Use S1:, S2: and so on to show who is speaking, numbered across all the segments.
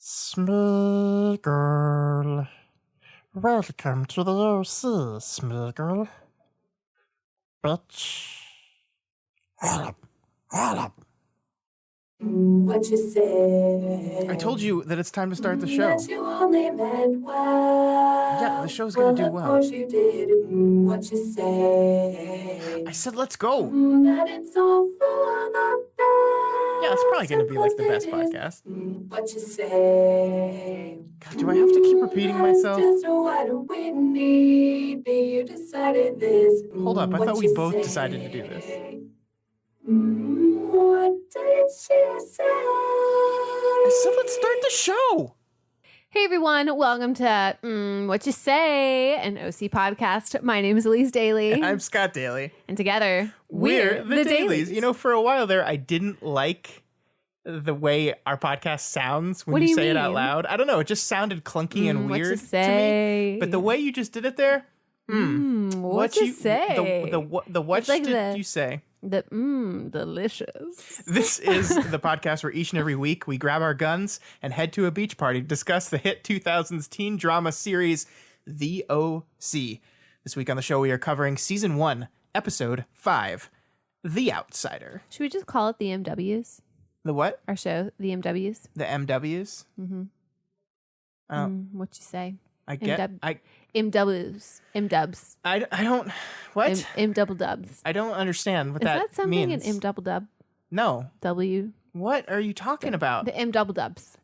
S1: Smeagol. Welcome to the OC, Smeagol. Bitch. Hold up.
S2: What you say?
S1: I told you that it's time to start the show.
S2: That you only meant well.
S1: Yeah, the show's gonna do
S2: Of
S1: well.
S2: course you did. What you say?
S1: I said let's go.
S2: That it's all for the best.
S1: Yeah, it's probably gonna be like the best podcast.
S2: What you say?
S1: God, do I have to keep repeating myself?
S2: Just what we need. You decided this.
S1: Hold up, I
S2: What
S1: thought we
S2: you
S1: both
S2: say?
S1: decided to do this.
S2: What did she say?
S1: I said let's start the show.
S3: Hey everyone, welcome to Whatcha Say, an OC podcast. My name is Elise Daly.
S1: And I'm Scott Daly.
S3: And together,
S1: we're the Dailies. You know, for a while there, I didn't like the way our podcast sounds when you say it out loud. I don't know, it just sounded clunky and weird to me. But the way you just did it there,
S3: Whatcha Say?
S1: The what
S3: like
S1: did you say?
S3: The delicious.
S1: This is the podcast where each and every week we grab our guns and head to a beach party to discuss the hit 2000s teen drama series, The OC. This week on the show we are covering Season 1, Episode 5, The Outsider.
S3: Should we just call it the MWs?
S1: The what?
S3: Our show, the MWs?
S1: The MWs?
S3: What you say?
S1: I get...
S3: MWs. MDubs.
S1: I don't... What?
S3: M double dubs.
S1: I don't understand what
S3: Is
S1: that
S3: that something
S1: means.
S3: an M double dub?
S1: No.
S3: W.
S1: What are you talking about?
S3: The M double dubs.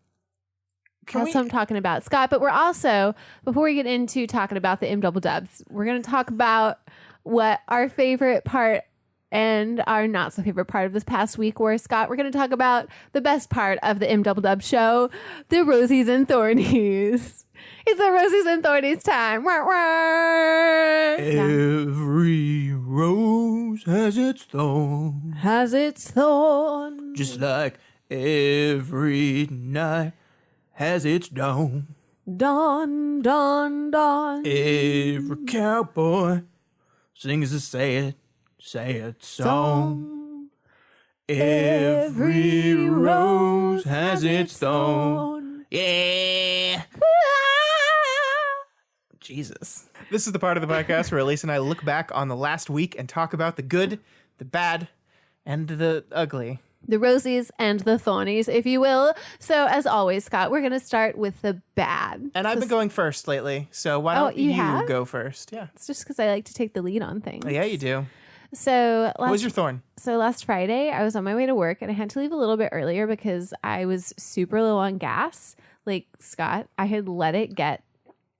S1: Can
S3: That's what I'm talking about, Scott. But we're also, before we get into talking about the M double dubs, we're going to talk about what our favorite part and our not so favorite part of this past week were. Scott, we're going to talk about the best part of the M double dub show, the Rosies and Thornies. It's the Rosies and Thornies time. Wah, wah.
S1: Every rose has its thorn.
S3: Has its thorn.
S1: Just like every night has its dawn.
S3: Dawn, dawn, dawn.
S1: Every cowboy sings a sad song. Every rose has its thorn. Yeah. Jesus. This is the part of the podcast where Elise and I look back on the last week and talk about the good, the bad, and the ugly.
S3: The Rosies and the Thornies, if you will. So, as always, Scott, we're going to start with the bad.
S1: And I've been going first lately, so why don't you go first? Yeah.
S3: It's just because I like to take the lead on things.
S1: Yeah, you do.
S3: So,
S1: what was your thorn?
S3: So, last Friday, I was on my way to work, and I had to leave a little bit earlier because I was super low on gas. Like, Scott, I had let it get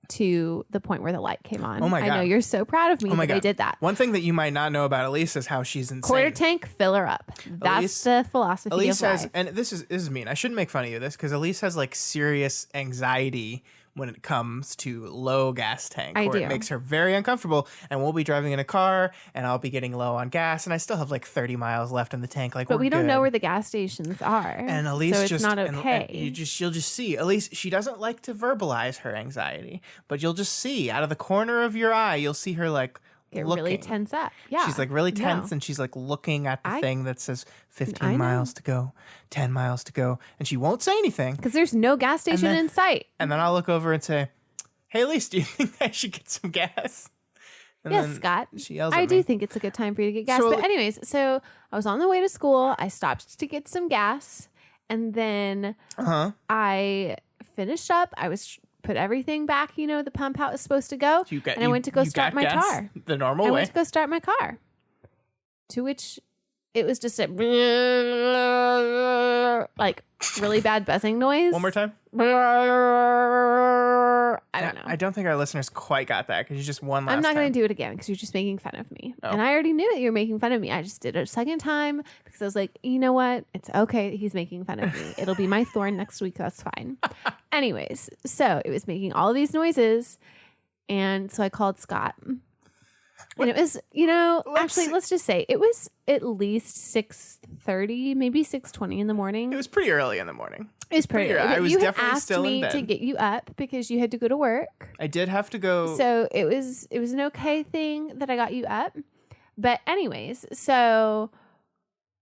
S3: to the point where the light came on.
S1: Oh my God.
S3: I know you're so proud of me that I did that.
S1: One thing that you might not know about Elise is how she's insane.
S3: Quarter tank, fill her up. That's the philosophy
S1: Elise
S3: of
S1: has,
S3: life.
S1: and this is mean. I shouldn't make fun of you this because Elise has like serious anxiety when it comes to low gas tank.
S3: I do.
S1: It makes her very uncomfortable. And we'll be driving in a car and I'll be getting low on gas and I still have like 30 miles left in the tank. Like,
S3: but we don't
S1: good.
S3: know where the gas stations are.
S1: And Elise
S3: so
S1: just,
S3: it's not okay.
S1: And you'll just see. Elise, she doesn't like to verbalize her anxiety, but you'll just see out of the corner of your eye, you'll see her like
S3: get
S1: looking.
S3: really tense up. Yeah.
S1: She's like really tense and she's like looking at the thing that says 15 miles to go, 10 miles to go. And she won't say anything.
S3: Because there's no gas station in sight.
S1: And then I'll look over and say, hey, Elise, do you think I should get some gas? And
S3: yes, Scott.
S1: She yells at
S3: I
S1: me.
S3: do think it's a good time for you to get gas.
S1: So,
S3: but anyways, so I was on the way to school. I stopped to get some gas. And then I finished up. I was put everything back, the pump how it was supposed to go. And I went to go start my car.
S1: The normal way.
S3: I went to go start my car. To which it was just a like really bad buzzing noise.
S1: One more time.
S3: I don't know.
S1: I don't think our listeners quite got that because you just one last
S3: I'm not
S1: time.
S3: going to do it again because you're just making fun of me. And I already knew that you were making fun of me. I just did it a second time because I was like, you know what? It's okay that he's making fun of me. It'll be my thorn next week. That's fine. Anyways, so it was making all of these noises. And so I called Scott. And it was, actually, let's just say it was at least 6:30, maybe 6:20 in the morning.
S1: It was pretty early in the morning.
S3: It was pretty early.
S1: I was
S3: you
S1: definitely
S3: had asked
S1: still
S3: me
S1: in bed.
S3: to get you up because you had to go to work.
S1: I did have to go.
S3: So it was an okay thing that I got you up. But anyways, so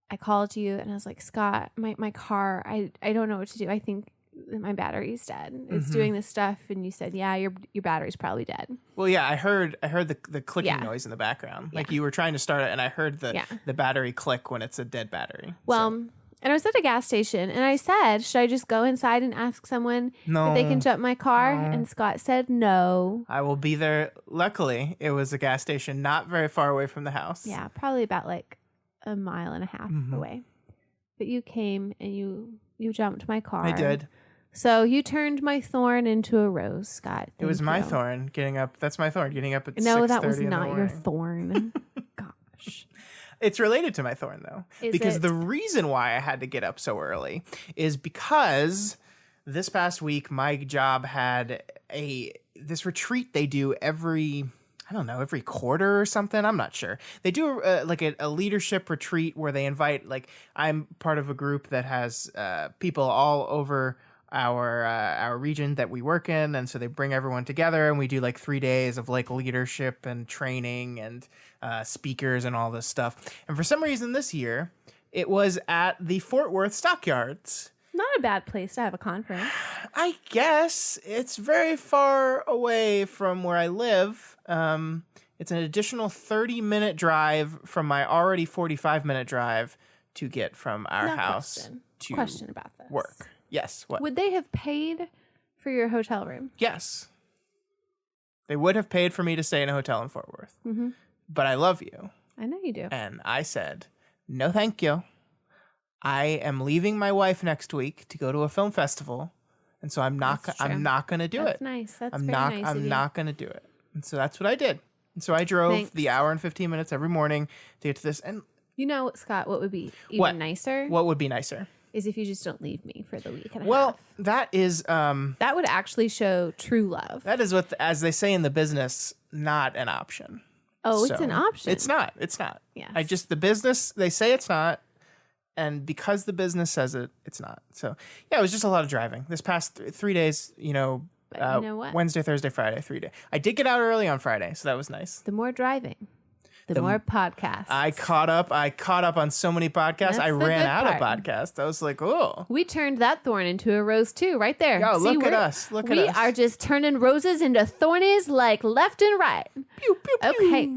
S3: I called you and I was like, Scott, my car, I don't know what to do. I think my battery's dead. It's doing this stuff, and you said, yeah, your battery's probably dead.
S1: Well, yeah, I heard the clicking noise in the background. Like you were trying to start it, and I heard the battery click when it's a dead battery.
S3: Well, and I was at a gas station, and I said, should I just go inside and ask someone if they can jump my car? No. And Scott said no.
S1: I will be there. Luckily, it was a gas station not very far away from the house.
S3: Yeah, probably about like a mile and a half away. But you came and you jumped my car.
S1: I did.
S3: So you turned my thorn into a rose, Scott.
S1: It was my thorn getting up. That's my thorn getting up at 6:30
S3: No, that was
S1: in the
S3: not your
S1: morning.
S3: thorn. Gosh.
S1: It's related to my thorn, though. Because the reason why I had to get up so early is because this past week, my job had this retreat they do every quarter or something. I'm not sure. They do a leadership retreat where they invite, I'm part of a group that has people all over our region that we work in, and so they bring everyone together, and we do 3 days of leadership and training and speakers and all this stuff. And for some reason this year, it was at the Fort Worth Stockyards.
S3: Not a bad place to have a conference.
S1: I guess it's very far away from where I live. It's an additional 30-minute drive from my already 45-minute drive to get from our house to
S3: question about this.
S1: Work. Yes. What?
S3: Would they have paid for your hotel room?
S1: Yes. They would have paid for me to stay in a hotel in Fort Worth. Mm-hmm. But I love you.
S3: I know you do.
S1: And I said, no, thank you. I am leaving my wife next week to go to a film festival, and so I'm not going to do it.
S3: That's nice. That's very nice of you.
S1: I'm not going to do it. And so that's what I did. And so I drove the hour and 15 minutes every morning to get to this. And
S3: you know, Scott, what would be even nicer?
S1: What would be nicer?
S3: Is if you just don't leave me for the week and a half.
S1: Well, that is...
S3: that would actually show true love.
S1: That is what, as they say in the business, not an option.
S3: Oh, so, it's an option.
S1: It's not. It's not.
S3: Yes.
S1: The business, they say it's not. And because the business says it, it's not. So, yeah, it was just a lot of driving. This past 3 days, you know what? Wednesday, Thursday, Friday, 3 days. I did get out early on Friday, so that was nice.
S3: The more driving, the more podcasts.
S1: I caught up on so many podcasts. I ran out of podcasts. I was like, oh.
S3: We turned that thorn into a rose too, right there.
S1: Yo, look at us.
S3: We are just turning roses into thornies left and right.
S1: Pew, pew, pew.
S3: Okay.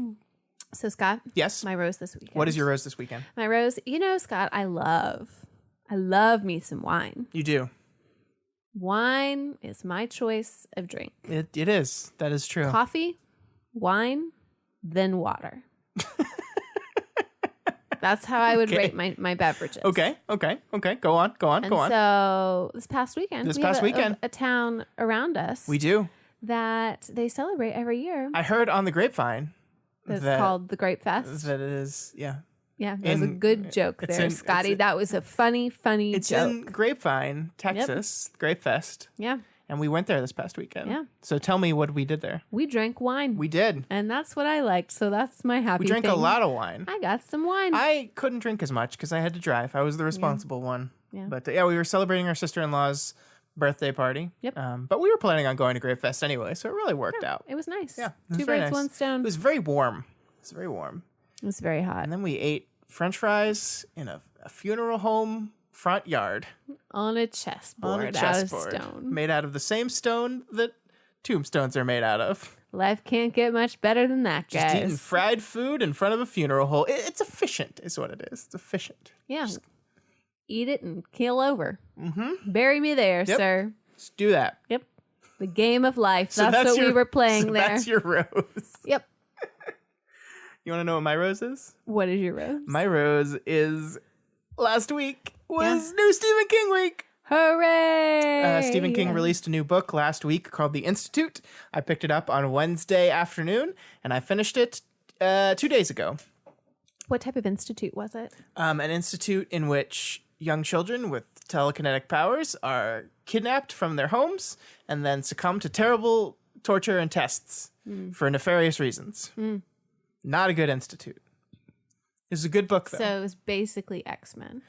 S3: So, Scott.
S1: Yes?
S3: My rose this weekend.
S1: What is your rose this weekend?
S3: My rose, Scott, I love me some wine.
S1: You do.
S3: Wine is my choice of drink.
S1: It is. That is true.
S3: Coffee, wine, then water. That's how I would rate my beverages.
S1: Okay. Go on.
S3: So this past weekend, we have a town around us.
S1: We do.
S3: That they celebrate every year.
S1: I heard on the grapevine.
S3: It's called the Grape Fest.
S1: That it is, yeah.
S3: Yeah, that was a good joke there, Scotty. That was a funny joke.
S1: It's in Grapevine, Texas, Grape Fest.
S3: Yeah.
S1: And we went there this past weekend.
S3: Yeah.
S1: So tell me what we did there.
S3: We drank wine.
S1: We did.
S3: And that's what I liked, so that's my happy
S1: We drank
S3: thing.
S1: a lot of wine.
S3: I got some wine.
S1: I couldn't drink as much because I had to drive. I was the responsible one.
S3: Yeah.
S1: But we were celebrating our sister-in-law's birthday party.
S3: Yep.
S1: But we were planning on going to Grape Fest anyway, so it really worked out.
S3: It was nice.
S1: Yeah.
S3: Two birds, one stone.
S1: It was very warm.
S3: It was very hot.
S1: And then we ate French fries in a funeral home front yard.
S3: On a chessboard out of stone.
S1: Made out of the same stone that tombstones are made out of.
S3: Life can't get much better than that, guys.
S1: Just eating fried food in front of a funeral home. It's efficient, is what it is. It's efficient.
S3: Yeah. Eat it and keel over. Mm-hmm. Bury me there, sir.
S1: Just do that.
S3: Yep. The game of life. That's what we were playing there.
S1: That's your rose.
S3: Yep.
S1: You want to know what my rose is?
S3: What is your rose?
S1: My rose is last week was New Stephen King week.
S3: Hooray!
S1: Stephen King released a new book last week called The Institute. I picked it up on Wednesday afternoon, and I finished it 2 days ago.
S3: What type of institute was it?
S1: An institute in which young children with telekinetic powers are kidnapped from their homes and then succumb to terrible torture and tests for nefarious reasons. Not a good institute. It's a good book, though.
S3: So it's basically X-Men.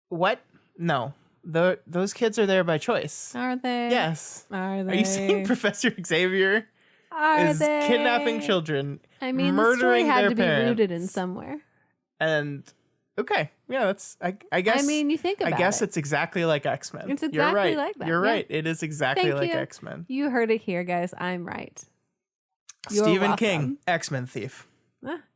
S1: What? No. Those kids are there by choice.
S3: Are they?
S1: Yes.
S3: Are they?
S1: Are you saying Professor Xavier is kidnapping children,
S3: I mean,
S1: murdering
S3: the story had
S1: their
S3: to be
S1: parents,
S3: rooted in somewhere.
S1: And Okay. Yeah, that's I guess.
S3: I mean, you think about it.
S1: I guess it's exactly like X-Men.
S3: It's
S1: You're
S3: exactly
S1: right.
S3: like that.
S1: You're
S3: Yeah.
S1: right. It is exactly
S3: Thank
S1: like
S3: you.
S1: X-Men.
S3: You heard it here, guys. I'm right. You're
S1: Stephen
S3: welcome.
S1: King, X-Men Thief.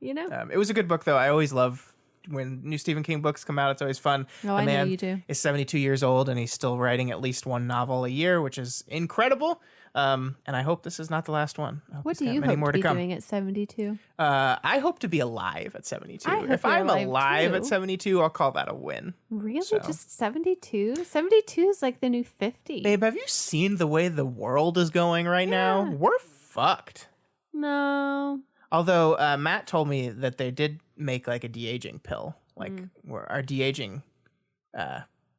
S3: You know.
S1: It was a good book, though. I always love when new Stephen King books come out. It's always fun.
S3: Oh,
S1: The
S3: I know
S1: man
S3: you do.
S1: is 72 years old, and he's still writing at least one novel a year, which is incredible. And I hope this is not the last one.
S3: What do you
S1: many
S3: hope
S1: more
S3: to be
S1: come.
S3: doing at 72?
S1: I hope to be alive at 72.
S3: I hope
S1: If
S3: you're
S1: I'm alive
S3: too.
S1: at 72, I'll call that a win.
S3: Really?
S1: So.
S3: Just 72? 72 is like the new 50.
S1: Babe, have you seen the way the world is going right now? We're fucked.
S3: No.
S1: Although Matt told me that they did make like a de-aging pill. Like our de-aging,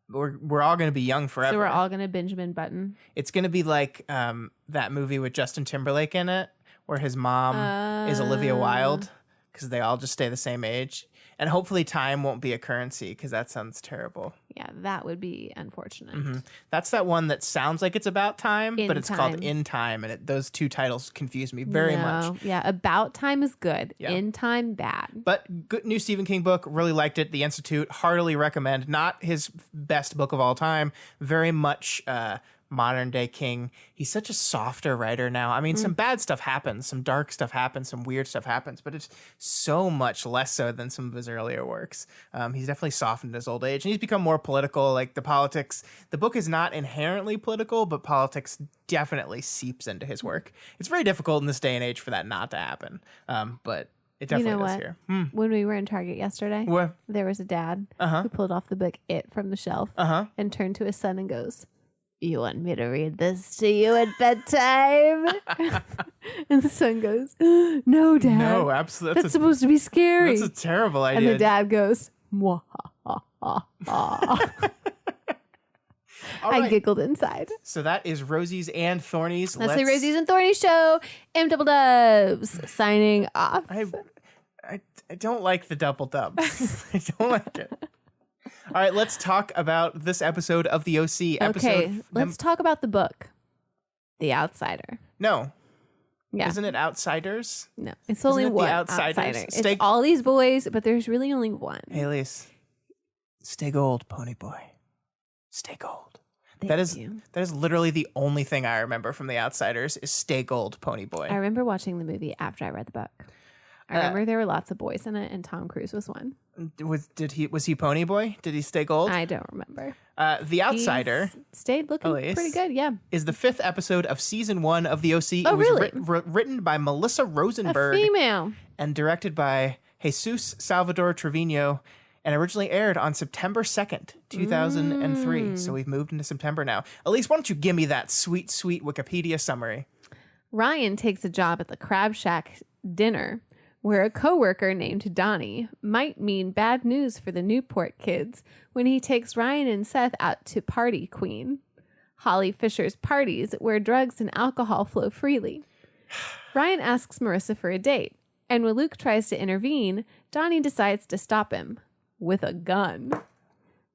S1: we're all going to be young forever.
S3: So we're all going to Benjamin Button.
S1: It's going to be like that movie with Justin Timberlake in it, where his mom is Olivia Wilde, because they all just stay the same age. And hopefully time won't be a currency, because that sounds terrible.
S3: Yeah, that would be unfortunate.
S1: Mm-hmm. That's that one that sounds like it's about time, but it's called In Time, and those two titles confuse me very much.
S3: Yeah, About Time is good.
S1: Yeah.
S3: In Time, bad.
S1: But good new Stephen King book. Really liked it. The Institute. Heartily recommend. Not his best book of all time. Very much modern day King. He's such a softer writer now. I mean, some bad stuff happens. Some dark stuff happens. Some weird stuff happens. But it's so much less so than some of his earlier works. He's definitely softened in his old age. And he's become more political. Like the politics. The book is not inherently political, but politics definitely seeps into his work. It's very difficult in this day and age for that not to happen. But it definitely does here.
S3: When we were in Target yesterday,
S1: What?
S3: there was a dad who pulled off the book It from the shelf and turned to his son and goes, "You want me to read this to you at bedtime?" And the son goes, "No, Dad.
S1: No, absolutely.
S3: That's supposed to be scary."
S1: That's a terrible idea.
S3: And the dad goes, "Mwah, ha, ha, ha."
S1: All
S3: I
S1: right.
S3: giggled inside.
S1: So that is Rosies and Thornies.
S3: That's the Rosies and Thornies show. M Double Dubs signing off.
S1: I don't like the double dubs. I don't like it. All right, let's talk about this episode of the OC.
S3: Okay, let's talk about the book, The Outsider.
S1: No.
S3: Yeah.
S1: Isn't it Outsiders?
S3: No, it's only
S1: Isn't it The
S3: one
S1: Outsiders?
S3: outsider.
S1: Stay-
S3: It's all these boys, but there's really only one.
S1: Hey, Elise. Stay gold, pony boy. Stay gold. That is literally the only thing I remember from The Outsiders is Stay Gold, Pony Boy.
S3: I remember watching the movie after I read the book. I remember there were lots of boys in it, and Tom Cruise was one.
S1: Was he Pony Boy? Did he stay gold?
S3: I don't remember.
S1: The Outsider
S3: Stayed looking
S1: Elise,
S3: pretty good, yeah.
S1: is the 5th episode of season 1 of the OC.
S3: Oh,
S1: it was
S3: really?
S1: Written by Melissa Rosenberg
S3: A female.
S1: and directed by Jesus Salvador Trevino, and originally aired on September 2nd, 2003. So we've moved into September now. Elise, why don't you give me that sweet, sweet Wikipedia summary?
S3: Ryan takes a job at the Crab Shack dinner, where a coworker named Donnie might mean bad news for the Newport kids when he takes Ryan and Seth out to Party Queen, Holly Fisher's parties where drugs and alcohol flow freely. Ryan asks Marissa for a date, and when Luke tries to intervene, Donnie decides to stop him with a gun.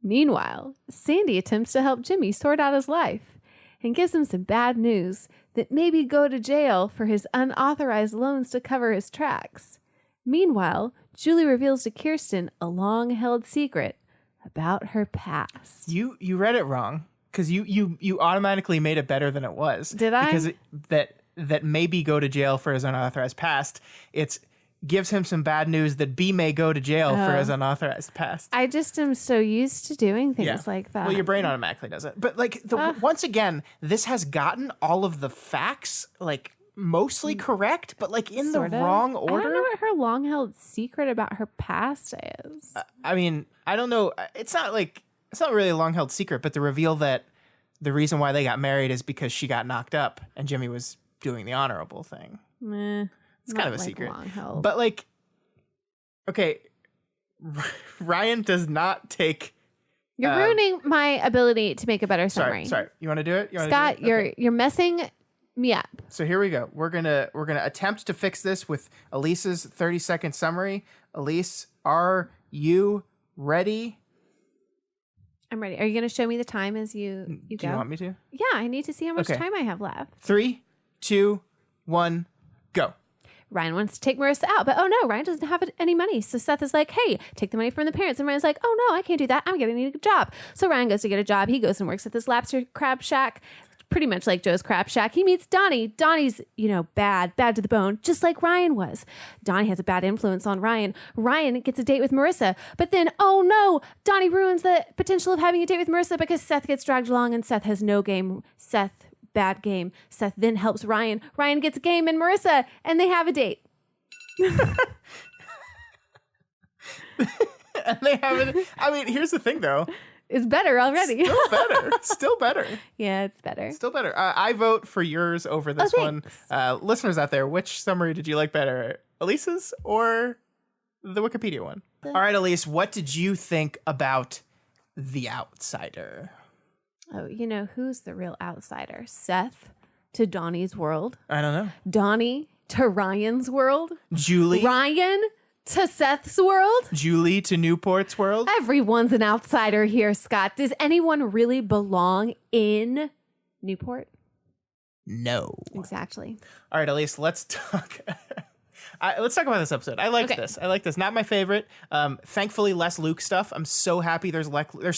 S3: Meanwhile, Sandy attempts to help Jimmy sort out his life and gives him some bad news that maybe go to jail for his unauthorized loans to cover his tracks. Meanwhile, Julie reveals to Kirsten a long-held secret about her past.
S1: You read it wrong because you automatically made it better than it was.
S3: Did I?
S1: Because that maybe go to jail for his unauthorized past. It's gives him some bad news that B may go to jail for his unauthorized past.
S3: I just am so used to doing things like that.
S1: Well, your brain automatically does it. But like once again, this has gotten all of the facts like mostly correct, but like in the wrong order.
S3: I don't know what her long-held secret about her past is.
S1: I mean, I don't know. It's not really a long-held secret, but the reveal that the reason why they got married is because she got knocked up and Jimmy was doing the honorable thing.
S3: Meh.
S1: It's kind of a secret.
S3: Long-held.
S1: But like, okay, Ryan does not take.
S3: You're ruining my ability to make a better summary.
S1: Sorry. You want to do it?
S3: Scott, you're messing me up.
S1: So here we go. We're gonna attempt to fix this with Elise's 30-second summary. Elise, are you ready?
S3: I'm ready. Are you going to show me the time as you go?
S1: Do you want me to?
S3: Yeah, I need to see how much time I have left.
S1: 3, 2, 1, go.
S3: Ryan wants to take Marissa out, but oh no, Ryan doesn't have any money. So Seth is like, hey, take the money from the parents. And Ryan's like, oh no, I can't do that. I'm getting a job. So Ryan goes to get a job. He goes and works at this lobster crab shack, pretty much like Joe's Crab Shack. He meets Donnie. Donnie's, bad to the bone, just like Ryan was. Donnie has a bad influence on Ryan. Ryan gets a date with Marissa, but then, oh no, Donnie ruins the potential of having a date with Marissa because Seth gets dragged along and Seth has no game. Bad game. Seth then helps Ryan. Ryan gets a game and Marissa, and they have a date.
S1: And they have it. I mean, here's the thing, though.
S3: It's better already.
S1: Still better.
S3: Yeah, it's better.
S1: Still better. I vote for yours over this one. Listeners out there, which summary did you like better? Elise's or the Wikipedia one? All right, Elise, what did you think about The Outsider?
S3: Oh, who's the real outsider? Seth to Donnie's world.
S1: I don't know.
S3: Donnie to Ryan's world.
S1: Julie.
S3: Ryan to Seth's world.
S1: Julie to Newport's world.
S3: Everyone's an outsider here, Scott. Does anyone really belong in Newport?
S1: No.
S3: Exactly.
S1: All right, Elise, let's talk. Let's talk about this episode. I like this. Not my favorite. Thankfully, less Luke stuff. I'm so happy there's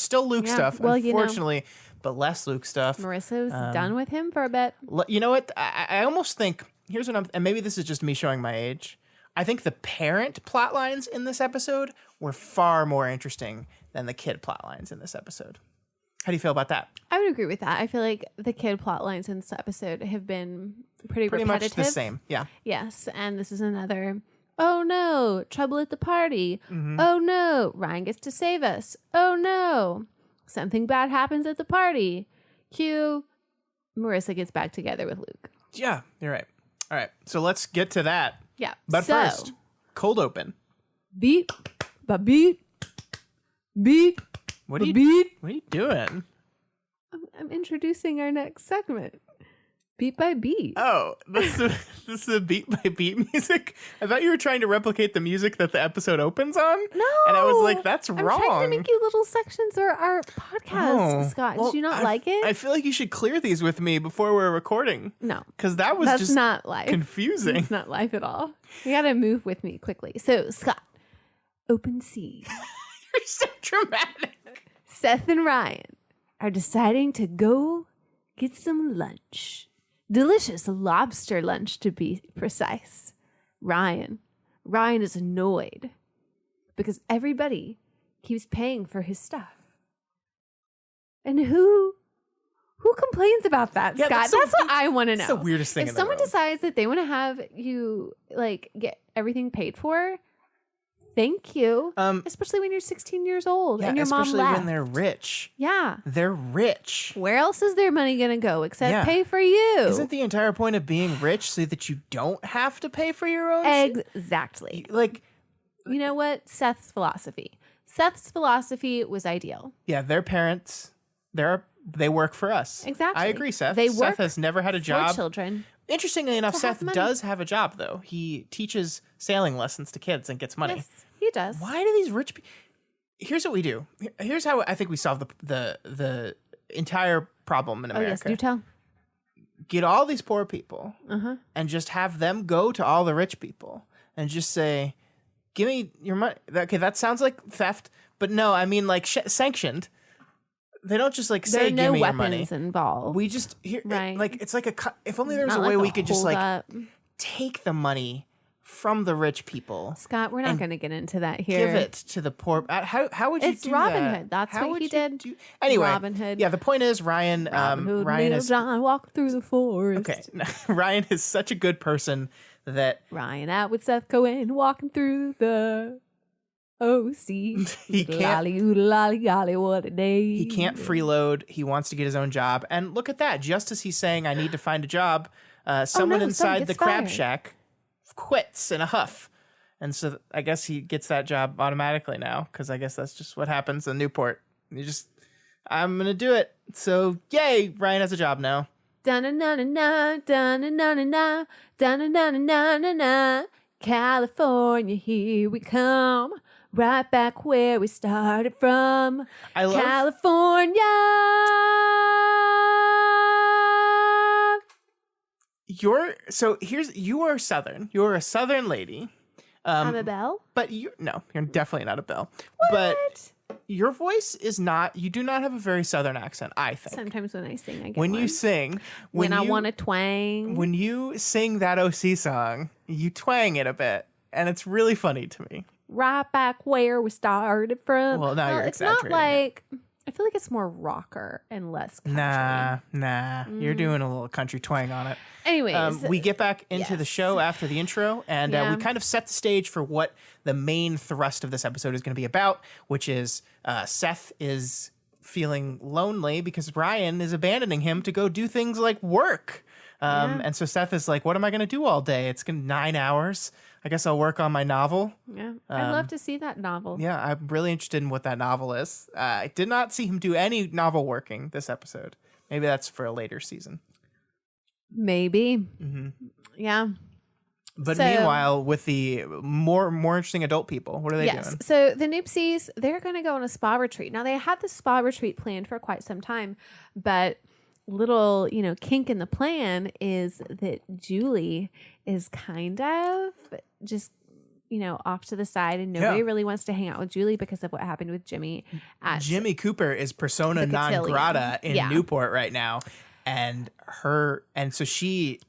S1: still Luke stuff,
S3: well,
S1: unfortunately, but less Luke stuff.
S3: Marissa was done with him for a bit.
S1: You know what? I almost think, here's what and maybe this is just me showing my age. I think the parent plot lines in this episode were far more interesting than the kid plot lines in this episode. How do you feel about that?
S3: I would agree with that. I feel like the kid plot lines in this episode have been pretty repetitive.
S1: Much the same. Yeah.
S3: Yes. And this is another, oh no, trouble at the party.
S1: Mm-hmm.
S3: Oh no, Ryan gets to save us. Oh no, something bad happens at the party. Cue, Marissa gets back together with Luke.
S1: Yeah, you're right. All right. So let's get to that.
S3: Yeah.
S1: But first, cold open.
S3: Beat, ba beat, beat.
S1: What are you doing?
S3: I'm introducing our next segment. Beat by beat.
S1: Oh, this is the beat by beat music? I thought you were trying to replicate the music that the episode opens on.
S3: No.
S1: And I was like, that's
S3: I'm
S1: wrong.
S3: I'm trying to make you little sections or our podcast, Scott.
S1: Well,
S3: Did you not like it?
S1: I feel like you should clear these with me before we're recording.
S3: No.
S1: Because that's just
S3: not life.
S1: Confusing.
S3: It's not life at all. You got to move with me quickly. So, Scott, open sea.
S1: You're so dramatic.
S3: Seth and Ryan are deciding to go get some lunch. Delicious lobster lunch, to be precise. Ryan is annoyed because everybody keeps paying for his stuff. And who complains about that,
S1: Yeah,
S3: Scott? That's what I want to know.
S1: It's the weirdest thing
S3: If
S1: in the
S3: someone
S1: world.
S3: decides that they want to have you get everything paid for, thank you. Especially when you're 16 years old and your mom left.
S1: Especially when they're rich.
S3: Yeah.
S1: They're rich.
S3: Where else is their money going to go except
S1: Yeah.
S3: pay for you?
S1: Isn't the entire point of being rich so that you don't have to pay for your own shit?
S3: Exactly.
S1: Like,
S3: You know what? Seth's philosophy was ideal.
S1: yeah, their parents, they work for us.
S3: Exactly.
S1: I agree, Seth.
S3: They
S1: Seth
S3: work
S1: has never had a
S3: For
S1: job.
S3: children.
S1: Interestingly enough,
S3: to have
S1: Seth
S3: money.
S1: does have a job, though. He teaches sailing lessons to kids and gets money.
S3: Yes, he does.
S1: Why do these rich people... Here's what we do. Here's how I think we solve the entire problem in
S3: Oh,
S1: America.
S3: yes. Do tell.
S1: Get all these poor people
S3: Uh-huh.
S1: and just have them go to all the rich people and just say, give me your money. Okay, that sounds like theft, but no, I mean like sanctioned. They don't just like
S3: There
S1: say,
S3: are no
S1: give me your
S3: weapons
S1: money.
S3: involved.
S1: We just
S3: Right.
S1: like it's like if only there was
S3: Not
S1: a way
S3: like
S1: we could just
S3: hold
S1: like
S3: up.
S1: take the money from the rich people,
S3: Scott, we're not
S1: and
S3: going to get into that here.
S1: give it to the poor. How would you
S3: It's
S1: do
S3: Robin
S1: that?
S3: Hood. That's
S1: How
S3: what
S1: would
S3: he
S1: you
S3: did.
S1: Anyway,
S3: Robin Hood.
S1: Yeah, the point is Ryan.
S3: Robin Hood,
S1: Ryan
S3: Little
S1: is
S3: John walked through the forest.
S1: okay. Ryan is such a good person that
S3: Ryan out with Seth Cohen walking through the OC.
S1: he can't.
S3: Lolly, oodle, lolly, golly, what a day.
S1: He can't freeload. He wants to get his own job. And look at that. Just as he's saying, I need to find a job, someone
S3: no,
S1: inside
S3: gets
S1: the crab
S3: fired.
S1: shack quits in a huff. And so I guess he gets that job automatically now because I guess that's just what happens in Newport. I'm going to do it. So, yay, Ryan has a job now.
S3: Da-na-na-na-na, da-na-na-na-na, da-na-na-na-na-na. California, here we come. Right back where we started from.
S1: I love
S3: California.
S1: you are Southern. You're a Southern lady.
S3: I'm a belle.
S1: But you're definitely not a belle.
S3: What?
S1: But your voice is not, you do not have a very Southern accent, I think.
S3: Sometimes when I sing, I get
S1: When
S3: one.
S1: you sing.
S3: When I want to twang.
S1: When you sing that OC song, you twang it a bit. And it's really funny to me.
S3: Right back where we started from.
S1: Well, now you're
S3: it's not
S1: exaggerating
S3: like, I feel like it's more rocker and less country.
S1: Nah. You're doing a little country twang on it.
S3: Anyways.
S1: We get back into the show after the intro, and we kind of set the stage for what the main thrust of this episode is going to be about, which is Seth is feeling lonely because Ryan is abandoning him to go do things like work. And so Seth is like, what am I going to do all day? It's 9 hours. I guess I'll work on my novel.
S3: Yeah, I'd love to see that novel.
S1: Yeah, I'm really interested in what that novel is. I did not see him do any novel working this episode. Maybe that's for a later season.
S3: Maybe.
S1: Mm-hmm.
S3: Yeah.
S1: But meanwhile, with the more interesting adult people, what are they doing?
S3: So the Noopsies, they're going to go on a spa retreat. Now, they had the spa retreat planned for quite some time, but little, kink in the plan is that Julie is kind of just, off to the side, and nobody really wants to hang out with Julie because of what happened with Jimmy.
S1: Jimmy Cooper is persona non grata in Newport right now. So she.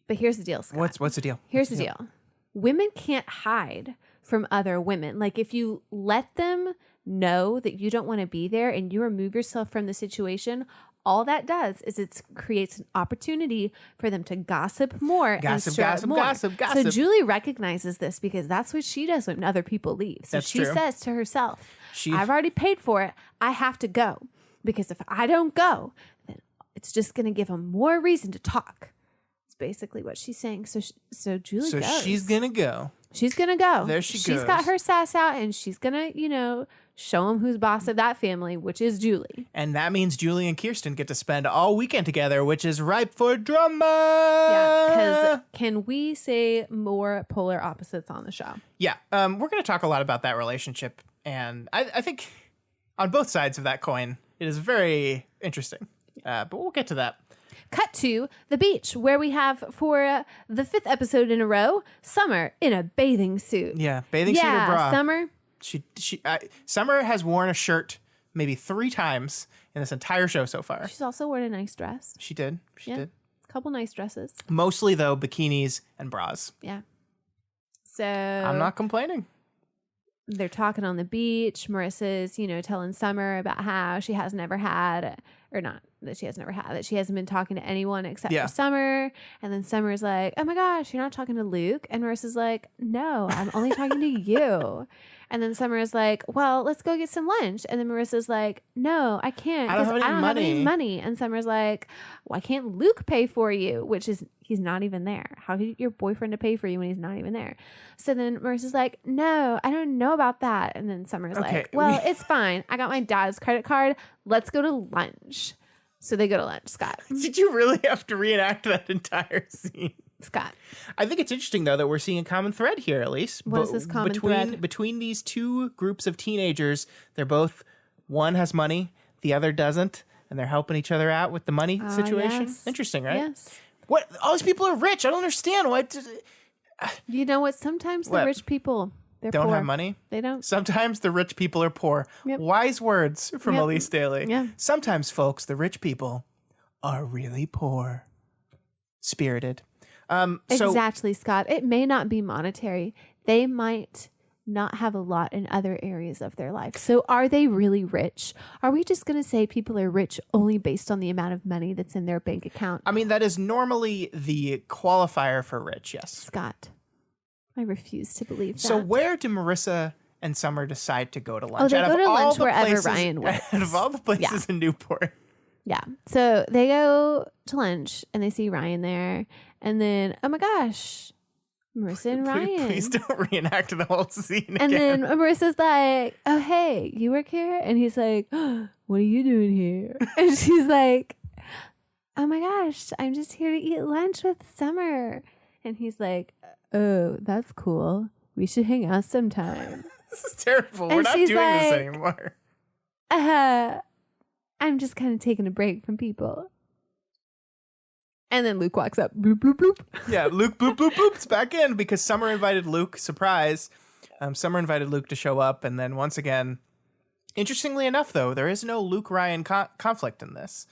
S3: But here's the deal, Scott.
S1: What's the deal?
S3: Here's the deal. Women can't hide from other women. Like, if you let them know that you don't want to be there and you remove yourself from the situation, all that does is it creates an opportunity for them to gossip more
S1: Gossip.
S3: So Julie recognizes this because that's what she does when other people leave. So she says to herself, I've already paid for it. I have to go. Because if I don't go, then it's just going to give them more reason to talk. It's basically what she's saying. So Julie goes.
S1: So she's going to go.
S3: She's going to go.
S1: There she goes.
S3: She's got her sass out, and she's going to, show him who's boss of that family, which is Julie.
S1: And that means Julie and Kirsten get to spend all weekend together, which is ripe for drama.
S3: Yeah, because can we say more polar opposites on the show?
S1: Yeah, we're going to talk a lot about that relationship. And I think on both sides of that coin, it is very interesting. But we'll get to that.
S3: Cut to the beach, where we have, for the 5th episode in a row, Summer in a bathing suit.
S1: Yeah, bathing suit or bra.
S3: Summer.
S1: Summer has worn a shirt maybe 3 times in this entire show so far.
S3: She's also worn a nice dress.
S1: She did. She did.
S3: A couple nice dresses.
S1: Mostly, though, bikinis and bras.
S3: Yeah. So
S1: I'm not complaining.
S3: They're talking on the beach. Marissa's, telling Summer about how she has never had, or not that she has never had, that she hasn't been talking to anyone except for Summer. And then Summer's like, oh my gosh, you're not talking to Luke? And Marissa's like, no, I'm only talking to you. And then Summer is like, well, let's go get some lunch. And then Marissa's like, no, I can't.
S1: I don't have any
S3: money. And Summer's like, why can't Luke pay for you? Which is, he's not even there. How can you get your boyfriend to pay for you when he's not even there? So then Marissa's like, no, I don't know about that. And then Summer's like, well, it's fine. I got my dad's credit card. Let's go to lunch. So they go to lunch, Scott.
S1: Did you really have to reenact that entire scene?
S3: Scott.
S1: I think it's interesting, though, that we're seeing a common thread here, at least.
S3: What is this common thread?
S1: Between these two groups of teenagers, they're both, one has money, the other doesn't, and they're helping each other out with the money situation.
S3: Yes.
S1: Interesting, right?
S3: Yes.
S1: What? All these people are rich. I don't understand. What?
S3: You know what? Sometimes the rich people, they're
S1: don't
S3: poor.
S1: have money?
S3: They don't.
S1: Sometimes the rich people are poor.
S3: Yep.
S1: Wise words from Elise Daly.
S3: Yeah.
S1: Sometimes, folks, the rich people are really poor. Spirited.
S3: Exactly, Scott. It may not be monetary. They might not have a lot in other areas of their life. So are they really rich? Are we just going to say people are rich only based on the amount of money that's in their bank account?
S1: I mean, that is normally the qualifier for rich, yes.
S3: Scott, I refuse to believe that.
S1: So where do Marissa and Summer decide to go to lunch?
S3: Oh, they go to lunch wherever Ryan works.
S1: Out of all the places in Newport.
S3: Yeah. So they go to lunch and they see Ryan there. And then, oh my gosh, Marissa and Ryan.
S1: Please don't reenact the whole scene
S3: and
S1: again.
S3: then Marissa's like, oh, hey, you work here? And he's like, oh, what are you doing here? And she's like, oh my gosh, I'm just here to eat lunch with Summer. And he's like, oh, that's cool. We should hang out sometime.
S1: This is terrible.
S3: And
S1: we're not doing
S3: like,
S1: this anymore.
S3: I'm just kind of taking a break from people. And then Luke walks up. Bloop, bloop, bloop.
S1: Yeah, Luke bloop bloop bloop's back in because Summer invited Luke. Surprise. Summer invited Luke to show up, and then once again, interestingly enough, though, there is no Luke-Ryan conflict in this.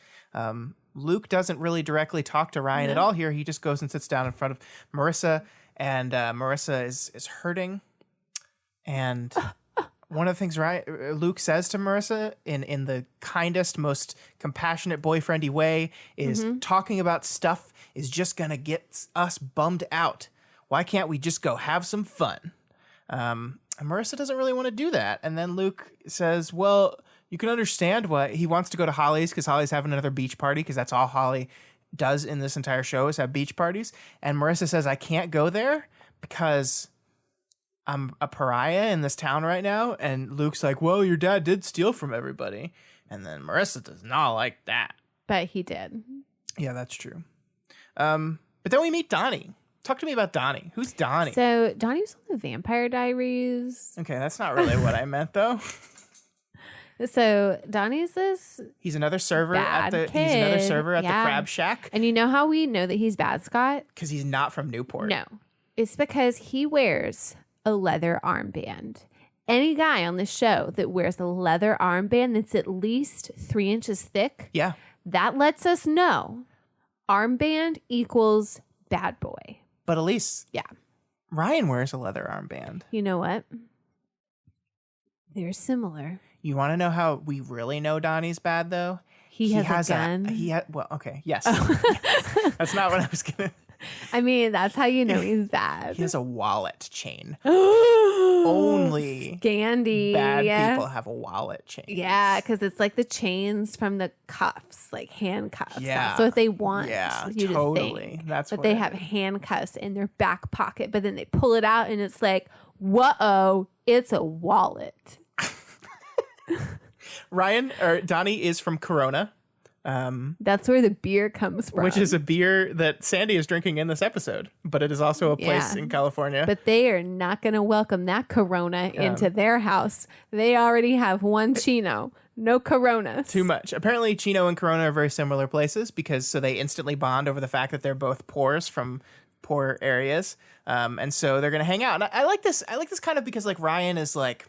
S1: Luke doesn't really directly talk to Ryan at all here. He just goes and sits down in front of Marissa, and Marissa is hurting. And one of the things Luke says to Marissa in the kindest, most compassionate boyfriendy way is talking about stuff is just going to get us bummed out. Why can't we just go have some fun? And Marissa doesn't really want to do that. And then Luke says, well, you can understand why he wants to go to Holly's because Holly's having another beach party because that's all Holly does in this entire show is have beach parties. And Marissa says, I can't go there because I'm a pariah in this town right now. And Luke's like, well, your dad did steal from everybody. And then Marissa does not like that.
S3: But he did.
S1: Yeah, that's true. But then we meet Donnie. Talk to me about Donnie. Who's Donnie?
S3: So Donnie's on the Vampire Diaries.
S1: Okay, that's not really what I meant, though.
S3: So Donnie's this
S1: he's another server
S3: bad
S1: at the
S3: kid.
S1: He's another server at
S3: Yeah.
S1: the Crab Shack.
S3: And you know how we know that he's bad, Scott?
S1: Because he's not from Newport.
S3: No. It's because he wears a leather armband. Any guy on this show that wears a leather armband that's at least 3 inches thick,
S1: Yeah.
S3: that lets us know armband equals bad boy.
S1: But Elise,
S3: Yeah.
S1: Ryan wears a leather armband.
S3: You know what? They're similar.
S1: You want to know how we really know Donnie's bad, though?
S3: He has a gun.
S1: Well, okay, yes. Yes. That's not what I was going to...
S3: I mean, that's how you know he's bad.
S1: He has a wallet chain. Only
S3: Scandy.
S1: bad people have a wallet chain.
S3: Yeah, because it's like the chains from the cuffs, like handcuffs.
S1: Yeah.
S3: That's what they want
S1: Yeah,
S3: you
S1: totally.
S3: to think.
S1: That's
S3: but
S1: what
S3: they
S1: it
S3: have
S1: is.
S3: handcuffs in their back pocket, but then they pull it out and it's like, whoa, it's a wallet.
S1: Donnie is from Corona.
S3: That's where the beer comes from.
S1: Which is a beer that Sandy is drinking in this episode, but it is also a place in California.
S3: But they are not going to welcome that Corona into their house. They already have one Chino, no Coronas.
S1: Too much. Apparently, Chino and Corona are very similar places so they instantly bond over the fact that they're both poors from poor areas, and so they're gonna hang out. And I like this. I like this kind of because like Ryan is like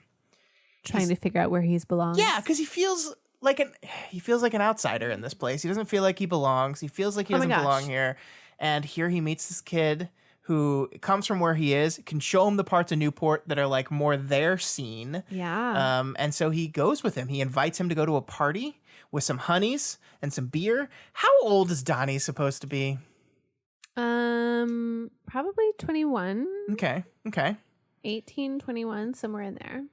S3: trying to figure out where he belongs.
S1: Yeah, because he feels like an outsider in this place. He doesn't feel like he belongs. He feels like he doesn't belong here. And here he meets this kid who comes from where he is, can show him the parts of Newport that are like more their scene.
S3: Yeah.
S1: And so he goes with him. He invites him to go to a party with some honeys and some beer. How old is Donnie supposed to be?
S3: Probably 21.
S1: Okay.
S3: 18, 21, somewhere in there.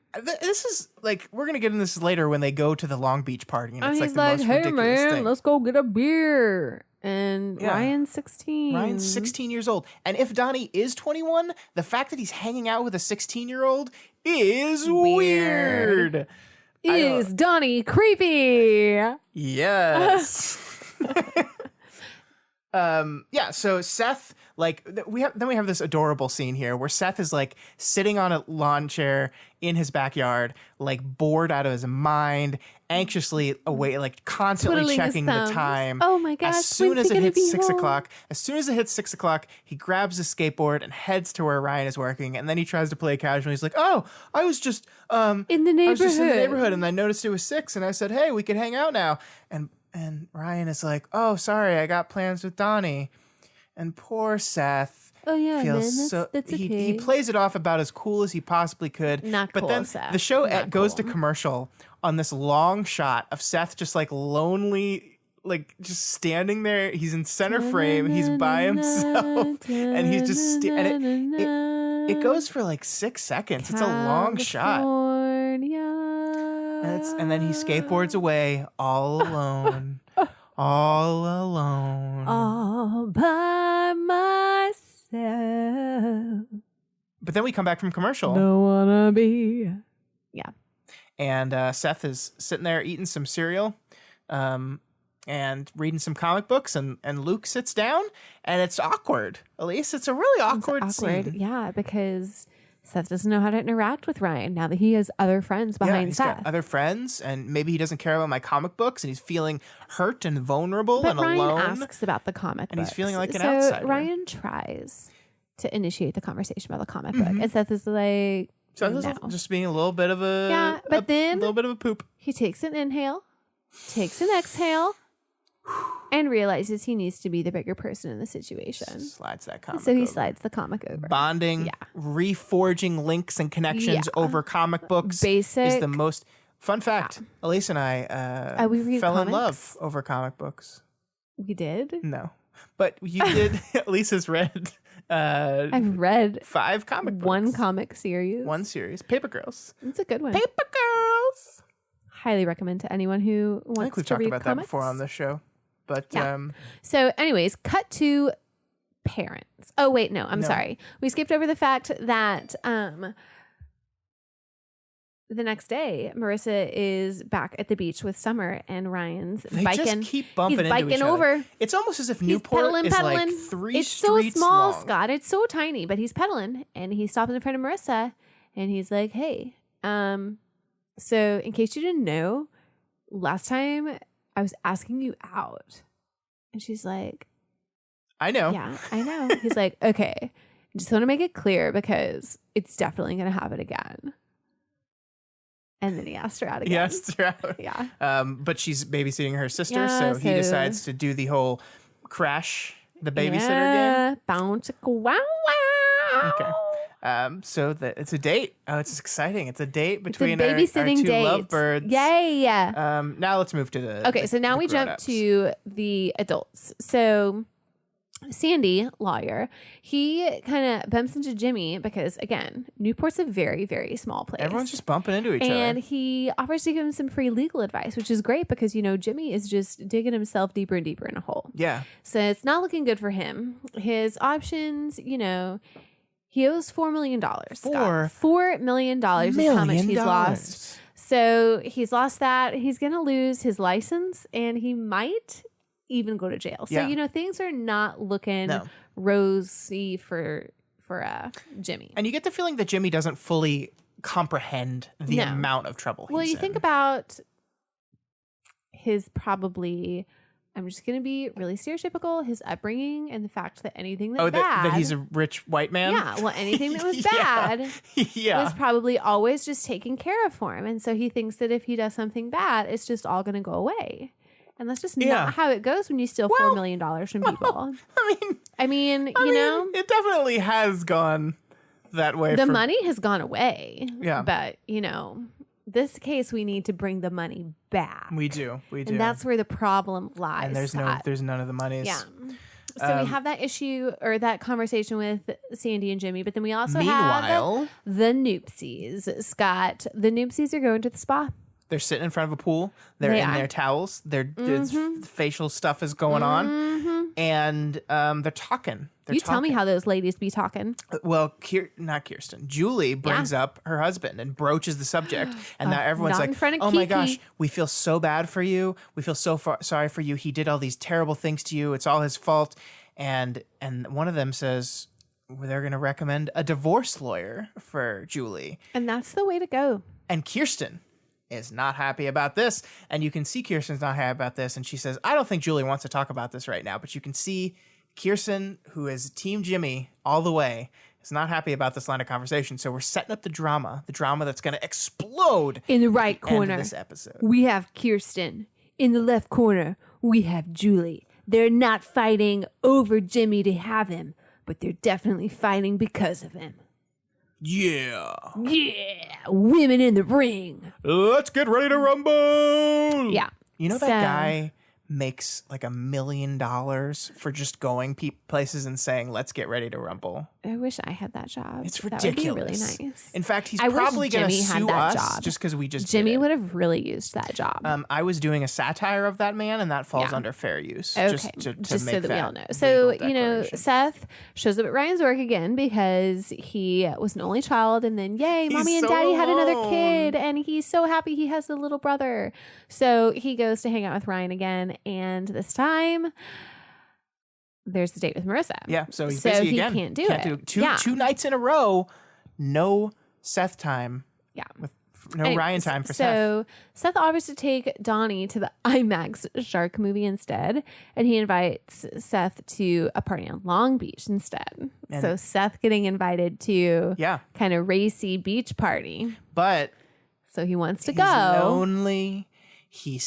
S1: This is like, we're going to get into this later when they go to the Long Beach party. And it's
S3: he's
S1: like the most
S3: hey
S1: ridiculous
S3: man,
S1: thing.
S3: let's go get a beer. And
S1: Yeah.
S3: Ryan's 16.
S1: Ryan's 16 years old. And if Donnie is 21, the fact that he's hanging out with a 16-year-old is weird.
S3: Is Donnie creepy?
S1: Yes. So Seth, like, we have this adorable scene here where Seth is like sitting on a lawn chair in his backyard, like bored out of his mind, anxiously away, like constantly
S3: Twiddling his
S1: checking the
S3: thumbs.
S1: time.
S3: Oh my gosh,
S1: As soon
S3: when's
S1: as
S3: he
S1: it
S3: gonna
S1: hits
S3: be
S1: 6
S3: home?
S1: o'clock, he grabs his skateboard and heads to where Ryan is working, and then he tries to play casual. He's like, "Oh, I was just
S3: In the
S1: I was just in the
S3: neighborhood.
S1: neighborhood, and I noticed it was 6, and I said, hey, we can hang out now." And Ryan is like, "Oh, sorry, I got plans with Donnie." And poor Seth
S3: Oh yeah,
S1: feels
S3: man,
S1: so
S3: that's okay.
S1: he plays it off about as cool as he possibly could.
S3: Not
S1: but
S3: cool,
S1: then
S3: Seth.
S1: the show
S3: Not
S1: goes to
S3: cool.
S1: commercial on this long shot of Seth just like lonely, like just standing there. He's in center frame. He's by himself, and he's just and it goes for like 6 seconds. It's a long shot. And then he skateboards away all alone. All alone.
S3: All by myself.
S1: But then we come back from commercial.
S3: Don't wanna be. Yeah.
S1: And Seth is sitting there eating some cereal and reading some comic books. And Luke sits down, and it's awkward. Elise, it's a really awkward scene.
S3: Yeah, because Seth doesn't know how to interact with Ryan now that he has other friends behind
S1: he's
S3: Seth.
S1: got other friends, and maybe he doesn't care about my comic books, and he's feeling hurt and vulnerable and
S3: Ryan
S1: alone.
S3: asks about the comic
S1: and
S3: books.
S1: he's feeling like an outsider.
S3: Ryan tries to initiate the conversation about the comic book, and Seth is like,
S1: So this is just being a little bit of
S3: then
S1: a little bit of a poop.
S3: he takes an inhale, takes an exhale, and realizes he needs to be the bigger person in the situation.
S1: Slides that comic.
S3: So he
S1: over.
S3: slides the comic over.
S1: Bonding, reforging links and connections over comic books is the most fun fact. Elise and I
S3: we read
S1: fell in
S3: comics?
S1: love over comic books.
S3: We did?
S1: No, but you did. Elise has read.
S3: I've read
S1: 5 comic books.
S3: One comic series.
S1: One series. Paper Girls.
S3: It's a good one.
S1: Paper Girls.
S3: Highly recommend to anyone who wants to read
S1: I think we've talked about
S3: comics.
S1: that before on the show. But
S3: So anyways, cut to parents. Oh wait, no, I'm sorry. We skipped over the fact that the next day Marissa is back at the beach with Summer, and Ryan's
S1: they
S3: biking.
S1: just keep bumping
S3: He's
S1: into
S3: biking
S1: each other.
S3: over.
S1: It's almost as if
S3: He's
S1: Newport is
S3: pedaling.
S1: like 3
S3: It's so
S1: streets
S3: small,
S1: long.
S3: Scott. It's so tiny, but he's pedaling, and he stops in front of Marissa, and he's like, "Hey, so in case you didn't know, last time I was asking you out," and she's like,
S1: I know.
S3: "Yeah, I know." He's like, "Okay, I just want to make it clear because it's definitely going to happen again." And then he asked her out again.
S1: He asked her out.
S3: Yeah.
S1: But she's babysitting her sister,
S3: Yeah,
S1: so he decides to do the whole crash the babysitter game.
S3: Yeah. Bounce, wow, wow.
S1: Okay. So it's a date. Oh, it's exciting. It's a date between
S3: it's a babysitting
S1: our 2
S3: date.
S1: lovebirds.
S3: Yay.
S1: Now let's move to the
S3: Okay, so now we jump
S1: grown-ups.
S3: to the adults. So Sandy, lawyer, he kind of bumps into Jimmy because, again, Newport's a very, very small place.
S1: Everyone's just bumping into each other.
S3: And he offers to give him some free legal advice, which is great because, Jimmy is just digging himself deeper and deeper in a hole.
S1: Yeah.
S3: So it's not looking good for him. His options, he owes $4 million. $4 million is how much he's lost. So he's lost that. He's going to lose his license, and he might even go to jail. So, things are not looking rosy for Jimmy.
S1: And you get the feeling that Jimmy doesn't fully comprehend the amount of trouble he's in.
S3: Well, you think about his probably, I'm just going to be really stereotypical, his upbringing and the fact that anything that's bad.
S1: that he's a rich white man?
S3: Yeah. Well, anything that was bad was probably always just taken care of for him. And so he thinks that if he does something bad, it's just all going to go away. And that's just not how it goes when you steal $4 million from people. I mean,
S1: it definitely has gone that way.
S3: The money has gone away.
S1: Yeah.
S3: But, this case, we need to bring the money back.
S1: We do.
S3: And that's where the problem lies.
S1: And there's none of the monies.
S3: Yeah. So we have that issue or that conversation with Sandy and Jimmy, but then we also have the Noopsies. Scott, the Noopsies are going to the spa.
S1: They're sitting in front of a pool. They're in their towels. Their facial stuff is going on, and they're talking.
S3: Tell me how those ladies be talking.
S1: Well, not Kirsten. Julie brings up her husband and broaches the subject, and now everyone's like, "Oh my gosh, we feel so bad for you. We feel so sorry for you. He did all these terrible things to you. It's all his fault." And one of them says, they're going to recommend a divorce lawyer for Julie,
S3: and that's the way to go.
S1: And Kirsten is not happy about this. And you can see Kirsten's not happy about this. And she says, I don't think Julie wants to talk about this right now. But you can see Kirsten, who is Team Jimmy all the way, is not happy about this line of conversation. So we're setting up the drama that's going to explode
S3: in the right corner
S1: of this episode.
S3: We have Kirsten. In the left corner, we have Julie. They're not fighting over Jimmy to have him, but they're definitely fighting because of him.
S1: Yeah.
S3: Women in the ring.
S1: Let's get ready to rumble.
S3: Yeah.
S1: You know that guy makes like $1 million for just going places and saying, let's get ready to rumble.
S3: I wish I had that job.
S1: It's ridiculous.
S3: That would be really nice.
S1: In fact, he's probably going to sue us
S3: job.
S1: just because we just
S3: Jimmy would have really used that job.
S1: I was doing a satire of that man, and that falls under fair use.
S3: Okay.
S1: Just
S3: so that we all know. So, Seth shows up at Ryan's work again because he was an only child, and then, yay, mommy and daddy had another kid, and he's so happy he has a little brother. So he goes to hang out with Ryan again, and this time there's the date with Marissa.
S1: Yeah, so he's busy again.
S3: Can't do it.
S1: Two nights in a row. no Seth time.
S3: Yeah.
S1: With no Ryan time for Seth.
S3: So Seth offers to take Donnie to the IMAX shark movie instead, and he invites Seth to a party on Long Beach instead.
S1: And
S3: so Seth getting invited to kind of racy beach party.
S1: But
S3: so he wants to
S1: he's
S3: go.
S1: Lonely. He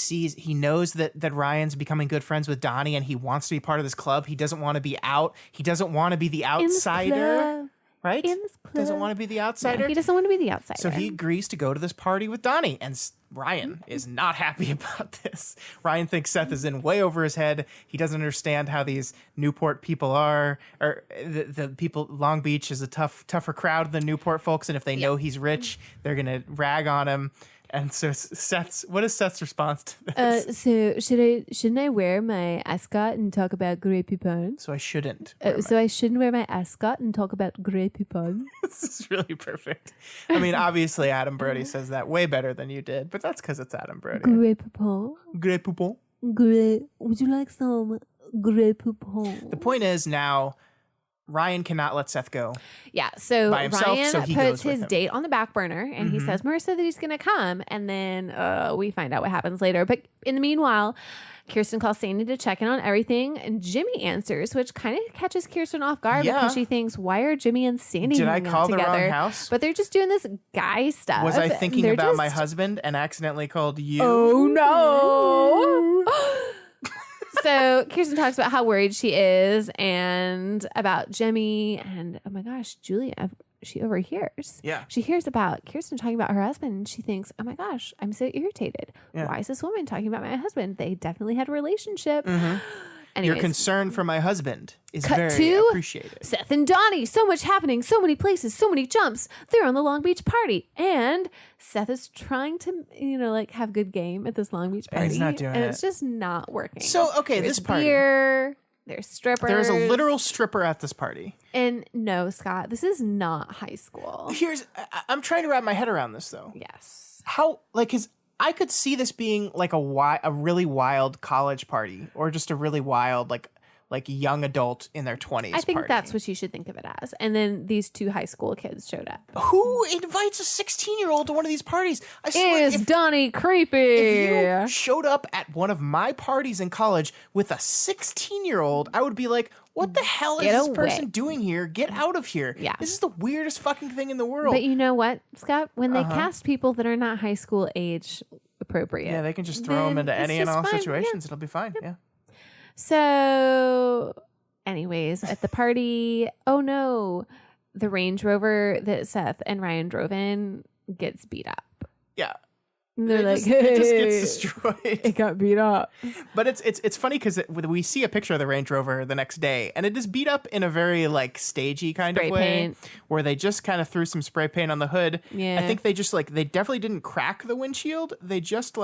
S1: knows that Ryan's becoming good friends with Donnie, and he wants to be part of this club. He doesn't want to be out. He doesn't want to be the outsider. Right?
S3: In this club.
S1: Doesn't want to be the outsider.
S3: No, he doesn't want to be the outsider.
S1: So he agrees to go to this party with Donnie, and Ryan is not happy about this. Ryan thinks Seth is in way over his head. He doesn't understand how these Newport people are, or the people. Long Beach is a tougher crowd than Newport folks, and if they know he's rich, they're gonna rag on him. And so what is Seth's response to this?
S3: So shouldn't I wear my ascot and talk about Grey Poupon?
S1: So I shouldn't.
S3: I shouldn't wear my ascot and talk about Grey Poupon.
S1: This is really perfect. I mean, obviously Adam Brody says that way better than you did, but that's because it's Adam Brody.
S3: Grey Poupon.
S1: Grey Poupon.
S3: Grey. Would you like some Grey Poupon?
S1: The point is now Ryan cannot let Seth go.
S3: Yeah, so
S1: by himself,
S3: Ryan
S1: so he
S3: puts
S1: goes with
S3: his
S1: him.
S3: date on the back burner, and he says Marissa that he's going to come, and then we find out what happens later. But in the meanwhile, Kirsten calls Sandy to check in on everything, and Jimmy answers, which kind of catches Kirsten off guard because she thinks, "Why are Jimmy and Sandy
S1: Did I
S3: hanging
S1: call
S3: out
S1: the
S3: together?"
S1: wrong house?
S3: But they're just doing this guy stuff.
S1: Was I thinking
S3: They're
S1: about my
S3: just-
S1: husband and accidentally called you?
S3: Oh no! So Kirsten talks about how worried she is and about Jimmy, and oh my gosh, Julia, she overhears.
S1: Yeah.
S3: She hears about Kirsten talking about her husband, and she thinks, oh my gosh, I'm so irritated.
S1: Yeah.
S3: Why is this woman talking about my husband? They definitely had a relationship.
S1: Your
S3: Anyways,
S1: concern for my husband is
S3: cut
S1: very
S3: to
S1: appreciated.
S3: Seth and Donnie. So much happening, so many places, so many jumps. They're on the Long Beach party, and Seth is trying to, have good game at this Long Beach party.
S1: And he's not doing
S3: and
S1: it.
S3: it's just not working.
S1: So, okay,
S3: There's
S1: this party.
S3: beer, there's strippers.
S1: There's a literal stripper at this party.
S3: And no, Scott, this is not high school.
S1: I'm trying to wrap my head around this though.
S3: Yes.
S1: How, because I could see this being like a really wild college party, or just a really wild like young adult in their 20s.
S3: I think
S1: party.
S3: that's what you should think of it as. And then these two high school kids showed up.
S1: Who invites a 16-year-old to one of these parties? I swear,
S3: Is Donnie creepy?
S1: if you showed up at one of my parties in college with a 16-year-old, I would be like, what the hell is this person doing here? Get out of here.
S3: Yeah.
S1: This is the weirdest fucking thing in the world.
S3: But you know what, Scott? When they cast people that are not high school age appropriate.
S1: Yeah, they can just throw them
S3: then
S1: into
S3: it's
S1: any and
S3: just
S1: all
S3: fine.
S1: situations. It'll be fine. Yeah.
S3: So, anyways, at the party, oh no, the Range Rover that Seth and Ryan drove in gets beat up.
S1: Yeah.
S3: And they're
S1: It just gets destroyed.
S3: It got beat up.
S1: But it's funny because we see a picture of the Range Rover the next day, and it is beat up in a very like stagey kind
S3: Spray
S1: of way,
S3: paint.
S1: where they just kind of threw some spray paint on the hood.
S3: Yeah.
S1: I think they just they definitely didn't crack the windshield. They just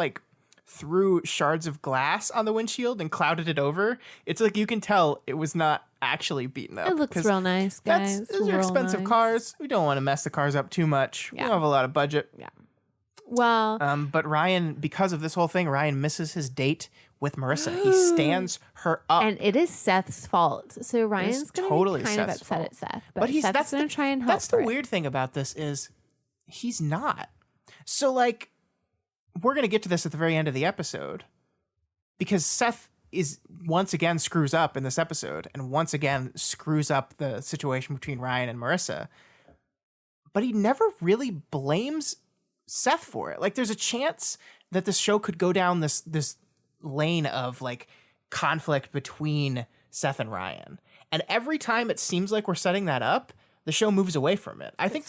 S1: threw shards of glass on the windshield and clouded it over. It's like you can tell it was not actually beaten up.
S3: It looks real nice, guys.
S1: Those are expensive cars. We don't want to mess the cars up too much. We
S3: Yeah.
S1: don't have a lot of budget.
S3: Yeah. Well,
S1: But Ryan, because of this whole thing, Ryan misses his date with Marissa. He stands her up.
S3: and it is Seth's fault. So Ryan's going to
S1: totally
S3: be kind of
S1: Seth's
S3: upset
S1: fault.
S3: at Seth.
S1: But he's
S3: Seth's going to try and help.
S1: That's the weird thing about this is he's not. So we're going to get to this at the very end of the episode, because Seth is once again screws up in this episode, and once again screws up the situation between Ryan and Marissa. But he never really blames Seth for it. There's a chance that this show could go down this lane of conflict between Seth and Ryan. And every time it seems like we're setting that up, the show moves away from it. I think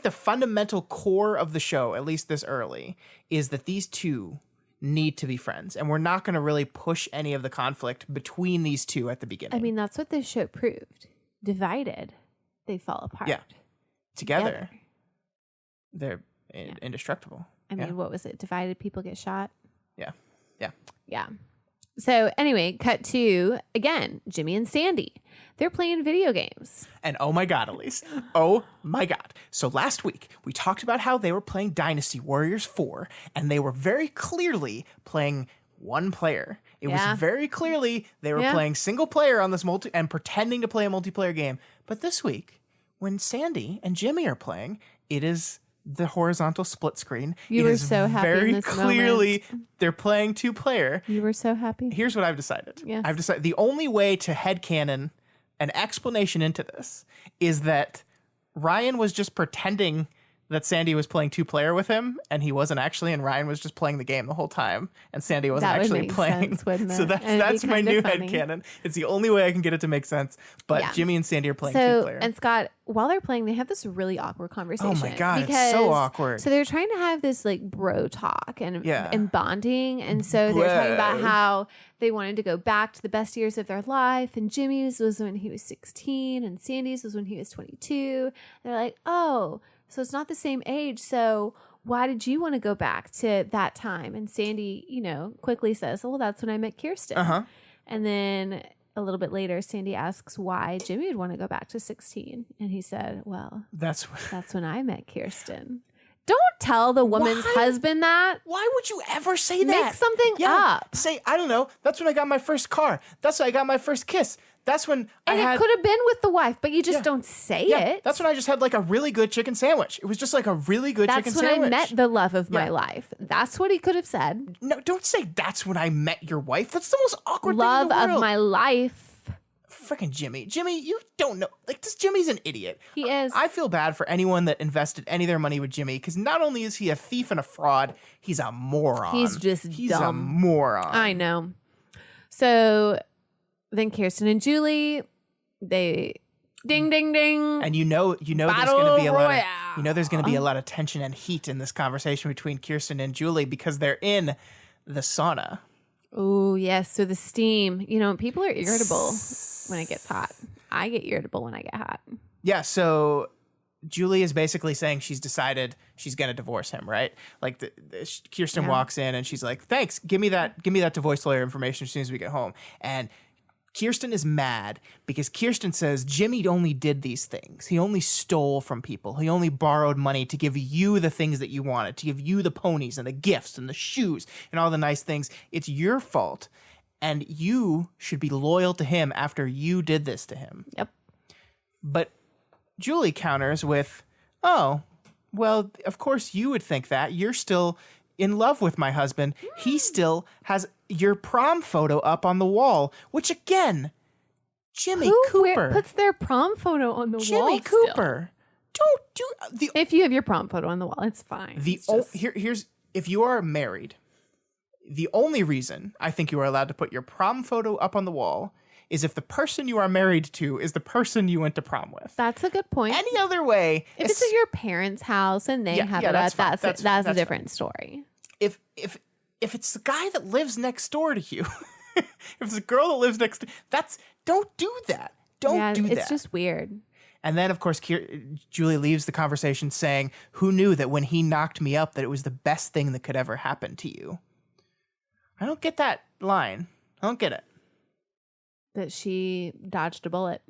S1: the fundamental core of the show, at least this early, is that these two need to be friends, and we're not going to really push any of the conflict between these two at the beginning.
S3: I mean, that's what this show proved. Divided, they fall apart.
S1: Yeah. Together. They're indestructible.
S3: I mean, what was it? Divided, people get shot.
S1: Yeah. Yeah.
S3: Yeah. So anyway, cut to, again, Jimmy and Sandy. They're playing video games.
S1: And oh my God, Elise. Oh my God. So last week, we talked about how they were playing Dynasty Warriors 4, and they were very clearly playing one player. It was very clearly they were playing single player on this and pretending to play a multiplayer game. But this week, when Sandy and Jimmy are playing, it is the horizontal split screen.
S3: You were so happy
S1: very
S3: in this
S1: clearly
S3: moment.
S1: they're playing 2-player.
S3: You were so happy.
S1: Here's what I've decided.
S3: Yes.
S1: I've decided the only way to headcanon an explanation into this is that Ryan was just pretending that Sandy was playing 2-player with him, and he wasn't actually, and Ryan was just playing the game the whole time, and Sandy wasn't
S3: That would
S1: actually
S3: make
S1: playing.
S3: sense, wouldn't
S1: So
S3: it?
S1: that's
S3: And it'd be
S1: my
S3: kinda
S1: new
S3: funny.
S1: headcanon. It's the only way I can get it to make sense. But
S3: Yeah.
S1: Jimmy and Sandy are playing
S3: So,
S1: 2-player.
S3: and Scott, while they're playing, they have this really awkward conversation.
S1: Oh my God, it's so awkward.
S3: So they're trying to have this like bro talk and bonding. And so they're talking about
S1: Bro.
S3: how they wanted to go back to the best years of their life. And Jimmy's was when he was 16 and Sandy's was when he was 22. They're like, oh, so it's not the same age. So why did you want to go back to that time? And Sandy, quickly says, well, that's when I met Kirsten.
S1: Uh-huh.
S3: And then a little bit later, Sandy asks why Jimmy would want to go back to 16. And he said, well,
S1: That's
S3: when I met Kirsten. Don't tell the woman's
S1: Why?
S3: husband that.
S1: why would you ever say that?
S3: Make something up.
S1: Say, I don't know. That's when I got my first car. That's when I got my first kiss. That's when
S3: And it could have been with the wife, but you just don't say it.
S1: That's when I just had like a really good chicken sandwich. It was just like a really good chicken
S3: That's when
S1: sandwich.
S3: I met the love of my
S1: Yeah.
S3: life. That's what he could have said.
S1: No, don't say that's when I met your wife. That's the most awkward
S3: Love
S1: thing in the world.
S3: of my life.
S1: Freaking Jimmy. Jimmy, you don't know. Like, this Jimmy's an idiot.
S3: He is.
S1: I feel bad for anyone that invested any of their money with Jimmy, because not only is he a thief and a fraud, he's a moron.
S3: He's just
S1: He's
S3: dumb.
S1: a moron.
S3: I know. So then Kirsten and Julie, they ding ding ding.
S1: And you know there's
S3: Battle
S1: going to be a lot
S3: Royale.
S1: of, there's going to be a lot of tension and heat in this conversation between Kirsten and Julie because they're in the sauna.
S3: Oh, yes. So the steam, people are irritable when it gets hot. I get irritable when I get hot.
S1: Yeah, so Julie is basically saying she's decided she's going to divorce him, right? Like Kirsten walks in and she's like, "Thanks, give me that divorce lawyer information as soon as we get home." And Kirsten is mad because Kirsten says Jimmy only did these things. He only stole from people. He only borrowed money to give you the things that you wanted, to give you the ponies and the gifts and the shoes and all the nice things. It's your fault. And you should be loyal to him after you did this to him.
S3: Yep.
S1: But Julie counters with, "Oh, well, of course you would think that. You're still in love with my husband. He still has your prom photo up on the wall," which again, Jimmy
S3: Who
S1: Cooper.
S3: puts their prom photo on the wall?
S1: Jimmy
S3: still?
S1: Cooper. Don't do the
S3: If you have your prom photo on the wall, it's fine.
S1: the
S3: It's just-
S1: here's if you are married, the only reason I think you are allowed to put your prom photo up on the wall is if the person you are married to is the person you went to prom with.
S3: That's a good point.
S1: Any other way,
S3: If it's at your parent's house and they have it,
S1: that's fine.
S3: that's
S1: That's
S3: a
S1: fine.
S3: different story.
S1: if it's the guy that lives next door to you, if it's a girl that lives next, don't do that. Don't do that.
S3: It's just weird.
S1: And then, of course, Julie leaves the conversation saying, "Who knew that when he knocked me up that it was the best thing that could ever happen to you?" I don't get that line. I don't get it.
S3: That she dodged a bullet.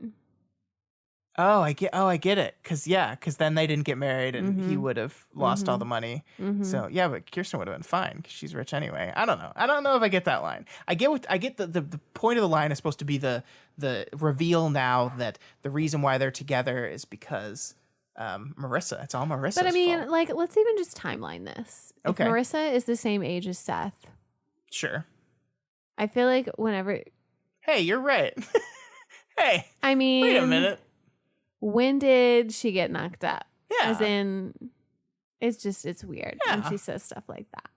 S1: Oh, I get it. Because then they didn't get married and he would have lost all the money. So, yeah, but Kirsten would have been fine because she's rich anyway. I don't know. I don't know if I get that line. I get the point of the line is supposed to be the reveal now that the reason why they're together is because Marissa. It's all Marissa's
S3: But I mean,
S1: fault.
S3: like, let's even just timeline this.
S1: Okay.
S3: If Marissa is the same age as Seth,
S1: Sure.
S3: I feel like whenever,
S1: Hey, you're right. Hey,
S3: I mean,
S1: wait a minute.
S3: When did she get knocked up?
S1: Yeah.
S3: As in, it's weird when
S1: Yeah.
S3: she says stuff like that.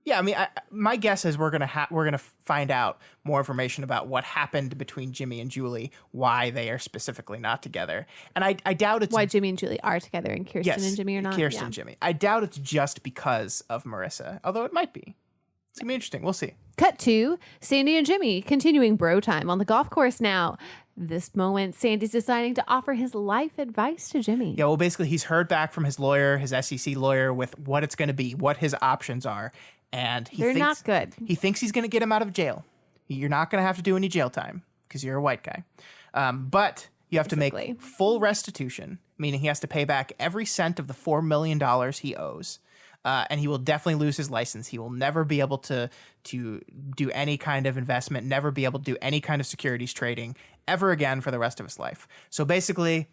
S1: Yeah, I mean, my guess is we're gonna find out more information about what happened between Jimmy and Julie, why they are specifically not together, and I doubt it's
S3: Why Jimmy and Julie are together and Kirsten and Jimmy are not.
S1: Kirsten
S3: Yeah.
S1: and Jimmy. I doubt it's just because of Marissa, although it might be. It's gonna be interesting. We'll see.
S3: Cut to Sandy and Jimmy continuing bro time on the golf course now. This moment, Sandy's deciding to offer his life advice to Jimmy.
S1: Yeah, well, basically, he's heard back from his lawyer, his SEC lawyer, with what it's going to be, what his options are, and
S3: They're not good.
S1: He thinks he's going to get him out of jail. You're not going to have to do any jail time because you're a white guy, but you have to
S3: Basically.
S1: make full restitution, meaning he has to pay back every cent of the $4 million he owes. And he will definitely lose his license. He will never be able to do any kind of investment, never be able to do any kind of securities trading ever again for the rest of his life. So basically,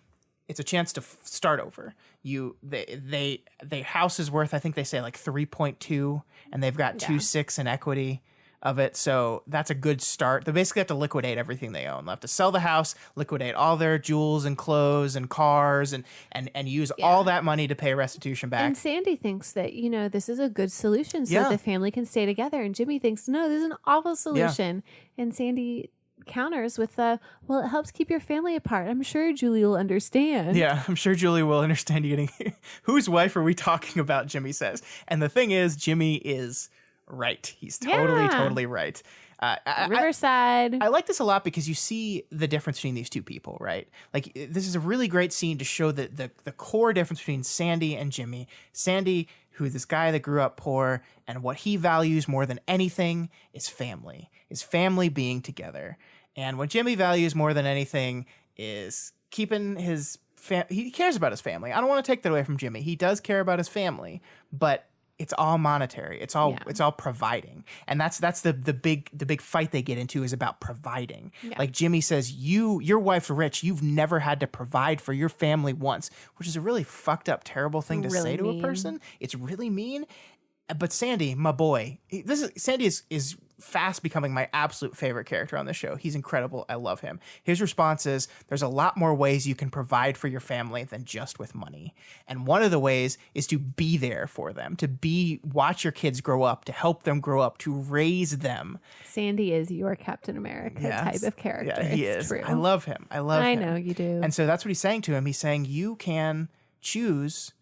S1: it's a chance to start over. Their house is worth, I think they say like 3.2, and they've got 2.6 in equity of it. So that's a good start. They basically have to liquidate everything they own. They'll have to sell the house, liquidate all their jewels and clothes and cars, and use all that money to pay restitution back.
S3: And Sandy thinks that, this is a good solution so that the family can stay together. And Jimmy thinks, no, this is an awful solution. Yeah. And Sandy counters with well, it helps keep your family apart. I'm sure Julie will understand.
S1: Yeah, I'm sure Julie will understand you getting whose wife are we talking about, Jimmy says. And the thing is, Jimmy is right. He's totally right.
S3: Riverside.
S1: I like this a lot because you see the difference between these two people, right? Like, this is a really great scene to show the core difference between Sandy and Jimmy. Sandy, who is this guy that grew up poor, and what he values more than anything is family being together. And what Jimmy values more than anything is keeping his he cares about his family. I don't want to take that away from Jimmy. He does care about his family, but it's all monetary. It's all providing. And that's the big fight they get into is about providing. Yeah. Like Jimmy says, your wife's rich. You've never had to provide for your family once, which is a really fucked up, terrible thing to say to a person. It's really mean. But Sandy, my boy, Sandy is fast becoming my absolute favorite character on the show. He's incredible. I love him. His response is, there's a lot more ways you can provide for your family than just with money. And one of the ways is to be there for them, watch your kids grow up, to help them grow up, to raise them.
S3: Sandy is your Captain America type of character.
S1: Yeah, he is. True. I love him.
S3: I know you do.
S1: And so that's what he's saying to him. He's saying, you can choose.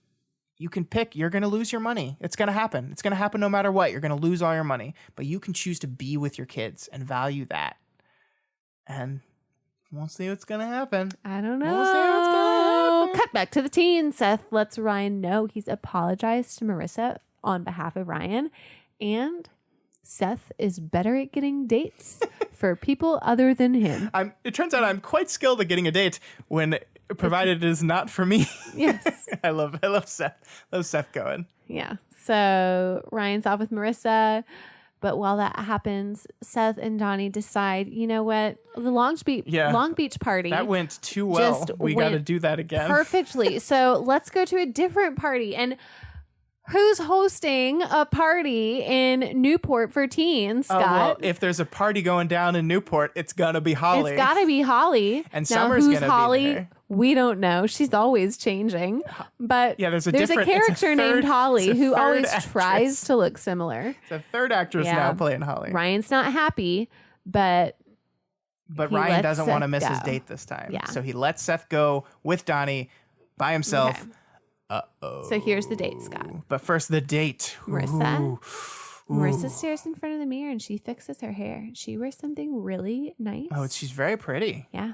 S1: You can pick. You're going to lose your money. It's going to happen. It's going to happen no matter what. You're going to lose all your money. But you can choose to be with your kids and value that. And we'll see what's going to happen.
S3: I don't know.
S1: We'll see what's going to happen.
S3: Cut back to the teens. Seth lets Ryan know he's apologized to Marissa on behalf of Ryan. And Seth is better at getting dates for people other than him.
S1: It turns out I'm quite skilled at getting a date when provided it is not for me.
S3: Yes.
S1: I love Seth. Love Seth going.
S3: Yeah. So Ryan's off with Marissa. But while that happens, Seth and Donnie decide, you know what? The Long Beach party.
S1: That went too well. We got to do that again.
S3: Perfectly. So let's go to a different party. And who's hosting a party in Newport for teens, Scott?
S1: Well, if there's a party going down in Newport, it's going to be Holly.
S3: It's got to be Holly.
S1: And Summer's going to be there.
S3: We don't know. She's always changing. But there's a character named Holly who always tries to look similar.
S1: It's a third actress now playing Holly.
S3: Ryan's not happy, but
S1: Ryan doesn't want to miss his date this time. Yeah. So he lets Seth go with Donnie by himself. Okay. Uh-oh.
S3: So here's the date, Scott.
S1: But first, the date.
S3: Marissa. Marissa stares in front of the mirror and she fixes her hair. She wears something really nice.
S1: Oh, she's very pretty.
S3: Yeah.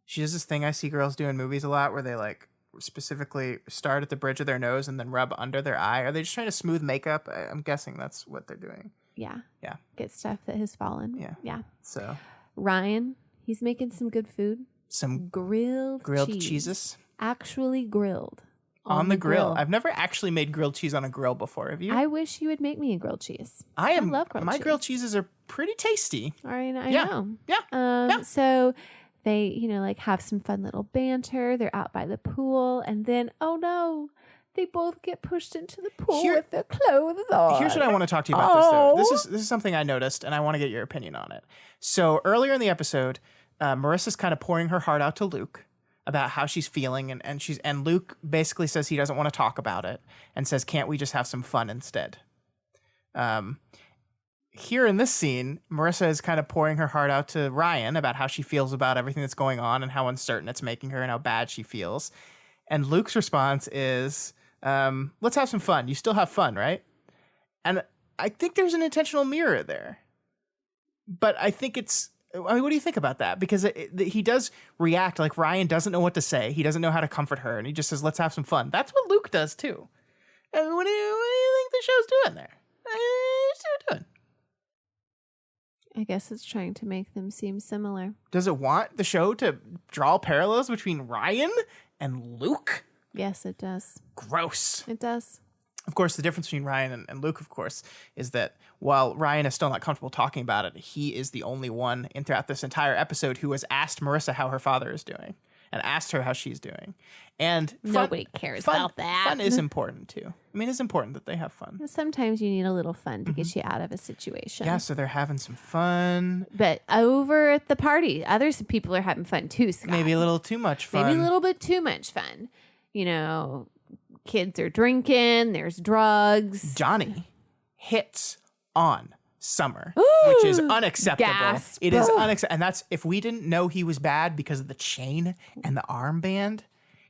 S1: She does this thing I see girls do in movies a lot where they like specifically start at the bridge of their nose and then rub under their eye. Are they just trying to smooth makeup? I'm guessing that's what they're doing.
S3: Yeah.
S1: Yeah.
S3: Get stuff that has fallen.
S1: Yeah.
S3: Yeah.
S1: So
S3: Ryan, he's making some good food.
S1: Some
S3: grilled
S1: cheeses.
S3: Actually grilled.
S1: On the grill. I've never actually made grilled cheese on a grill before. Have you?
S3: I wish you would make me a grilled cheese.
S1: I
S3: love grilled cheese.
S1: My grilled cheeses are pretty tasty.
S3: All right, I know.
S1: Yeah.
S3: So they, have some fun little banter. They're out by the pool, and then, oh no, they both get pushed into the pool with their clothes on.
S1: Here's what I want to talk to you about this, though. This is something I noticed, and I want to get your opinion on it. So earlier in the episode, Marissa's kind of pouring her heart out to Luke about how she's feeling, and Luke basically says he doesn't want to talk about it and says, can't we just have some fun instead? Here in this scene, Marissa is kind of pouring her heart out to Ryan about how she feels about everything that's going on and how uncertain it's making her and how bad she feels. And Luke's response is, let's have some fun. You still have fun, right? And I think there's an intentional mirror there. But I think what do you think about that? Because he does react like Ryan doesn't know what to say. He doesn't know how to comfort her. And he just says, let's have some fun. That's what Luke does, too. And what do you think the show's doing there? What's it doing?
S3: I guess it's trying to make them seem similar.
S1: Does it want the show to draw parallels between Ryan and Luke?
S3: Yes, it does.
S1: Gross.
S3: It does.
S1: Of course, the difference between Ryan and Luke, of course, is that while Ryan is still not comfortable talking about it, he is the only one throughout this entire episode who has asked Marissa how her father is doing. and asked her how she's doing. And
S3: Nobody cares about that.
S1: Fun is important too. I mean, it's important that they have fun.
S3: Sometimes you need a little fun to get you out of a situation.
S1: Yeah, so they're having some fun.
S3: But over at the party, other people are having fun too, Scott.
S1: Maybe a little too much fun.
S3: Maybe a little bit too much fun. You know, kids are drinking, there's drugs.
S1: Johnny hits on Summer, which is unacceptable.
S3: Gasp.
S1: It is unacceptable. And that's, if we didn't know he was bad because of the chain and the armband,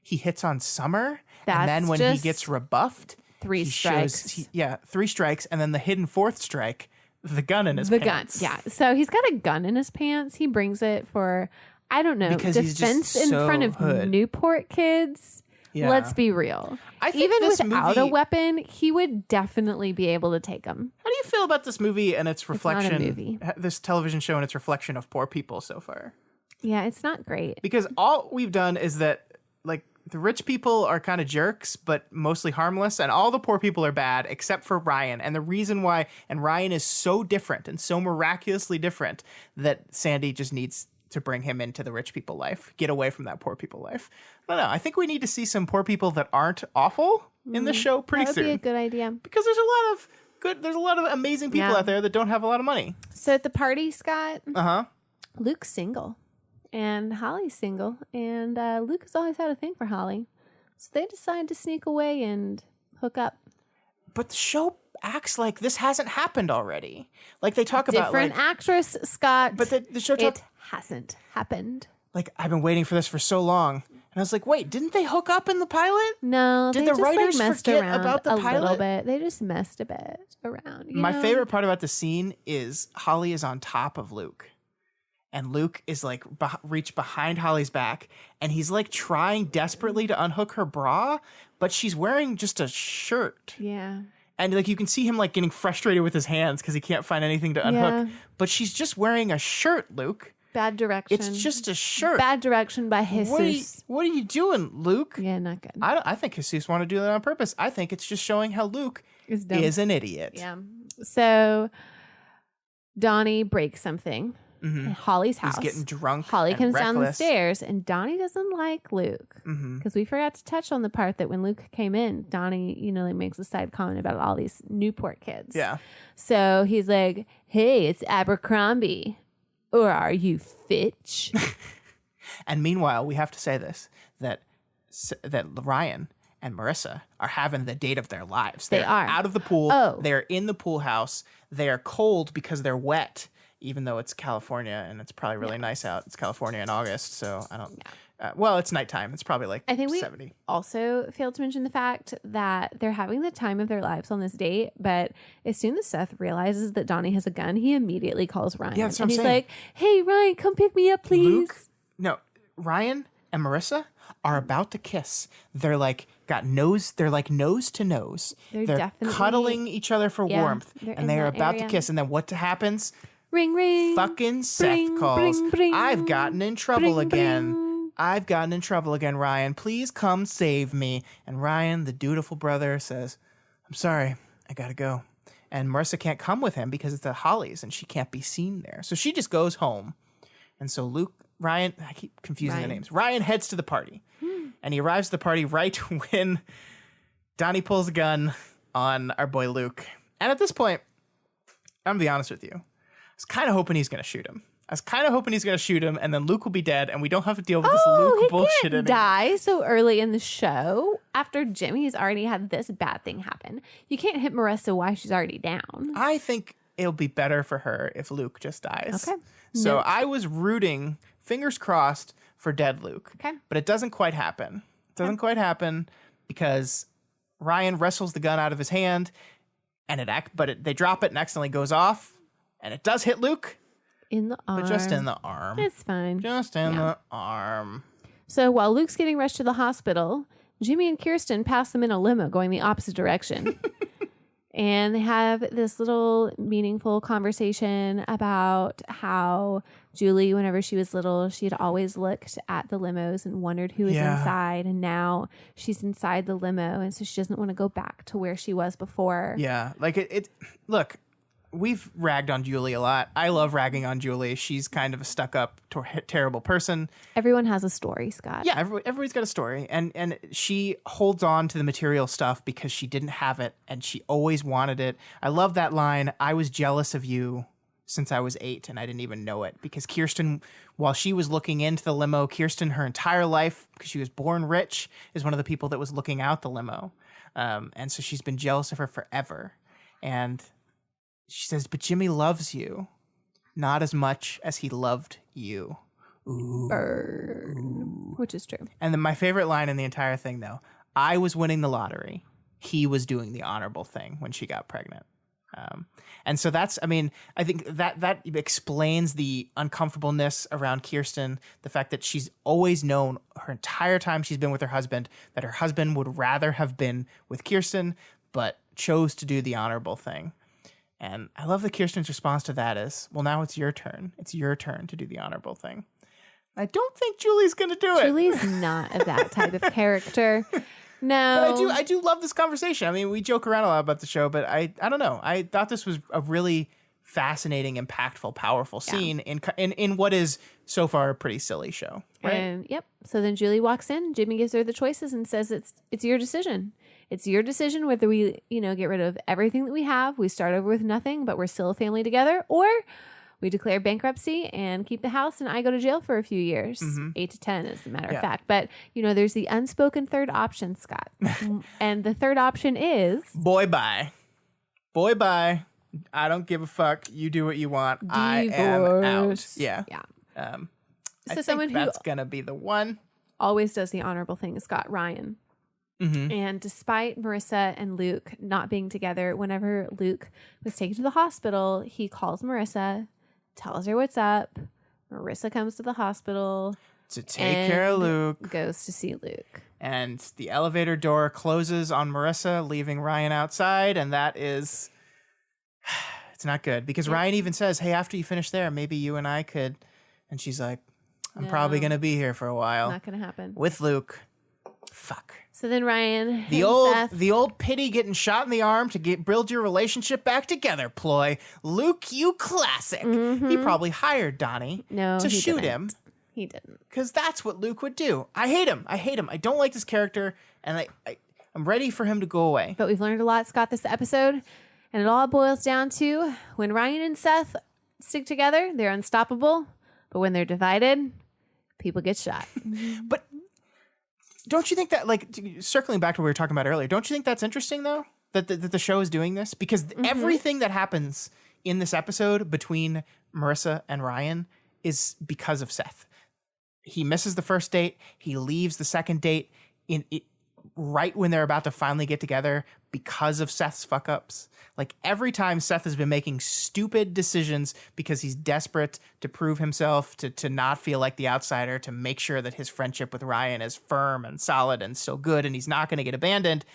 S1: he hits on Summer. And then when he gets rebuffed,
S3: 3 strikes.
S1: 3 strikes. And then the hidden 4th strike, the gun in his pants.
S3: The gun, yeah. So he's got a gun in his pants. He brings it for, I don't know,
S1: because
S3: defense in front of Newport kids. Yeah. Let's be real.
S1: I think
S3: even without a weapon, he would definitely be able to take them.
S1: How do you feel about this movie and its reflection?
S3: It's not a movie.
S1: This television show and its reflection of poor people so far?
S3: Yeah, it's not great.
S1: Because all we've done is that, like, the rich people are kind of jerks, but mostly harmless, and all the poor people are bad except for Ryan. And the reason why, and Ryan is so different and so miraculously different that Sandy just needs to bring him into the rich people life, get away from that poor people life. I don't know. I think we need to see some poor people that aren't awful in the show pretty soon.
S3: That would be a good idea.
S1: Because there's a lot of amazing people out there that don't have a lot of money.
S3: So at the party, Scott, Luke's single and Holly's single, and Luke has always had a thing for Holly. So they decide to sneak away and hook up.
S1: But the show acts like this hasn't happened already. Like they talk about
S3: different actress, Scott.
S1: But the show
S3: it hasn't happened.
S1: Like, I've been waiting for this for so long. And I was like, wait, didn't they hook up in the pilot?
S3: No,
S1: did
S3: they
S1: the
S3: just,
S1: writers
S3: messed
S1: forget
S3: around
S1: about the
S3: a
S1: pilot?
S3: little bit. They just messed a bit around.
S1: My favorite part about the scene is Holly is on top of Luke. And Luke is like reached behind Holly's back, and he's like trying desperately to unhook her bra, but she's wearing just a shirt.
S3: Yeah.
S1: And like you can see him like getting frustrated with his hands because he can't find anything to unhook. Yeah. But she's just wearing a shirt, Luke.
S3: Bad direction.
S1: It's just a shirt.
S3: Bad direction by Jesus.
S1: What are you doing, Luke?
S3: Yeah, not good.
S1: I think Jesus wanted to do that on purpose. I think it's just showing how Luke is an idiot.
S3: Yeah. So Donnie breaks something. Mm-hmm. Holly's house.
S1: He's getting drunk.
S3: Holly comes
S1: reckless.
S3: down the stairs, and Donnie doesn't like Luke because we forgot to touch on the part that when Luke came in, Donnie, like makes a side comment about all these Newport kids.
S1: Yeah.
S3: So he's like, "Hey, it's Abercrombie, or are you Fitch?"
S1: And meanwhile, we have to say this that Ryan and Marissa are having the date of their lives. They're out of the pool.
S3: Oh.
S1: They're in the pool house. They are cold because they're wet. Even though it's California and it's probably really nice out. It's California in August, so I don't... well, it's nighttime. It's probably like 70.
S3: We also failed to mention the fact that they're having the time of their lives on this date, but as soon as Seth realizes that Donnie has a gun, he immediately calls Ryan.
S1: Yeah, that's what
S3: and
S1: he's
S3: saying. Like, "Hey, Ryan, come pick me up, please."
S1: Ryan and Marissa are about to kiss. They're like nose to nose. They're cuddling each other for warmth, and they are about to kiss. And then what happens?
S3: Ring, ring.
S1: Fucking Seth calls.
S3: Bring, bring,
S1: I've gotten in trouble again.
S3: Bring.
S1: I've gotten in trouble again, Ryan. Please come save me. And Ryan, the dutiful brother, says, "I'm sorry. I gotta go." And Marissa can't come with him because it's at Holly's and she can't be seen there. So she just goes home. And so Ryan, I keep confusing the names. Ryan heads to the party. And he arrives at the party right when Donnie pulls a gun on our boy Luke. And at this point, I'm gonna be honest with you. I was kind of hoping he's going to shoot him. And then Luke will be dead, and we don't have to deal with this Luke bullshit anymore.
S3: He can't die so early in the show after Jimmy's already had this bad thing happen. You can't hit Marissa while she's already down.
S1: I think it'll be better for her if Luke just dies.
S3: Okay.
S1: So I was rooting, fingers crossed, for dead Luke.
S3: Okay.
S1: But it doesn't quite happen. Because Ryan wrestles the gun out of his hand, and they drop it and accidentally goes off. And it does hit Luke.
S3: In the arm.
S1: But just in the arm.
S3: It's fine.
S1: Just in the arm.
S3: So while Luke's getting rushed to the hospital, Jimmy and Kirsten pass them in a limo going the opposite direction. And they have this little meaningful conversation about how Julie, whenever she was little, she had always looked at the limos and wondered who was inside. And now she's inside the limo. And so she doesn't want to go back to where she was before.
S1: Yeah. Like look. we've ragged on Julie a lot. I love ragging on Julie. She's kind of a stuck-up, terrible person.
S3: Everyone has a story, Scott.
S1: Yeah, everybody's got a story. And she holds on to the material stuff because she didn't have it, and she always wanted it. I love that line, I was jealous of you since I was 8, and I didn't even know it. Because Kirsten, while she was looking into the limo, Kirsten, her entire life, because she was born rich, is one of the people that was looking out the limo. And so she's been jealous of her forever. And she says, but Jimmy loves you, not as much as he loved you. Ooh.
S3: Burn. Which is true.
S1: And then my favorite line in the entire thing, though, I was winning the lottery. He was doing the honorable thing when she got pregnant. And so that's, I mean, I think that explains the uncomfortableness around Kirsten, the fact that she's always known her entire time she's been with her husband that her husband would rather have been with Kirsten, but chose to do the honorable thing. And I love that Kirsten's response to that is, well, now it's your turn. It's your turn to do the honorable thing. I don't think Julie's going to do it.
S3: Julie's not that type of character. No.
S1: But I do love this conversation. I mean, we joke around a lot about the show, but I don't know. I thought this was a really fascinating, impactful, powerful scene in what is so far a pretty silly show. Right?
S3: Yep. So then Julie walks in, Jimmy gives her the choices and says it's your decision. It's your decision whether we, get rid of everything that we have, we start over with nothing, but we're still a family together, or we declare bankruptcy and keep the house and I go to jail for a few years. 8 to 10 as a matter of fact. But, there's the unspoken third option, Scott. And the third option is...
S1: Boy, bye. Boy, bye. I don't give a fuck. You do what you want.
S3: Divorce.
S1: I am out. Yeah.
S3: So
S1: I
S3: someone
S1: think that's going to be the one.
S3: Always does the honorable thing is Scott Ryan. And despite Marissa and Luke not being together, whenever Luke was taken to the hospital, he calls Marissa, tells her what's up. Marissa comes to the hospital
S1: to take care of Luke.
S3: Goes to see Luke.
S1: And the elevator door closes on Marissa, leaving Ryan outside. And that is, it's not good. Because Ryan even says, hey, after you finish there, maybe you and I could. And she's like, I'm probably going to be here for a while.
S3: Not going to happen.
S1: With Luke. Fuck.
S3: So then Ryan,
S1: the old pity getting shot in the arm to build your relationship back together ploy. Luke, you classic. He probably hired Donnie to shoot him.
S3: He didn't.
S1: Because that's what Luke would do. I hate him. I don't like this character, and I'm ready for him to go away.
S3: But we've learned a lot, Scott, this episode, and it all boils down to when Ryan and Seth stick together, they're unstoppable. But when they're divided, people get shot.
S1: But don't you think that, circling back to what we were talking about earlier, don't you think that's interesting, though, that the show is doing this? Because everything that happens in this episode between Marissa and Ryan is because of Seth. He misses the first date. He leaves the second date right when they're about to finally get together because of Seth's fuck-ups. Every time Seth has been making stupid decisions because he's desperate to prove himself, to not feel like the outsider, to make sure that his friendship with Ryan is firm and solid and still good and he's not going to get abandoned.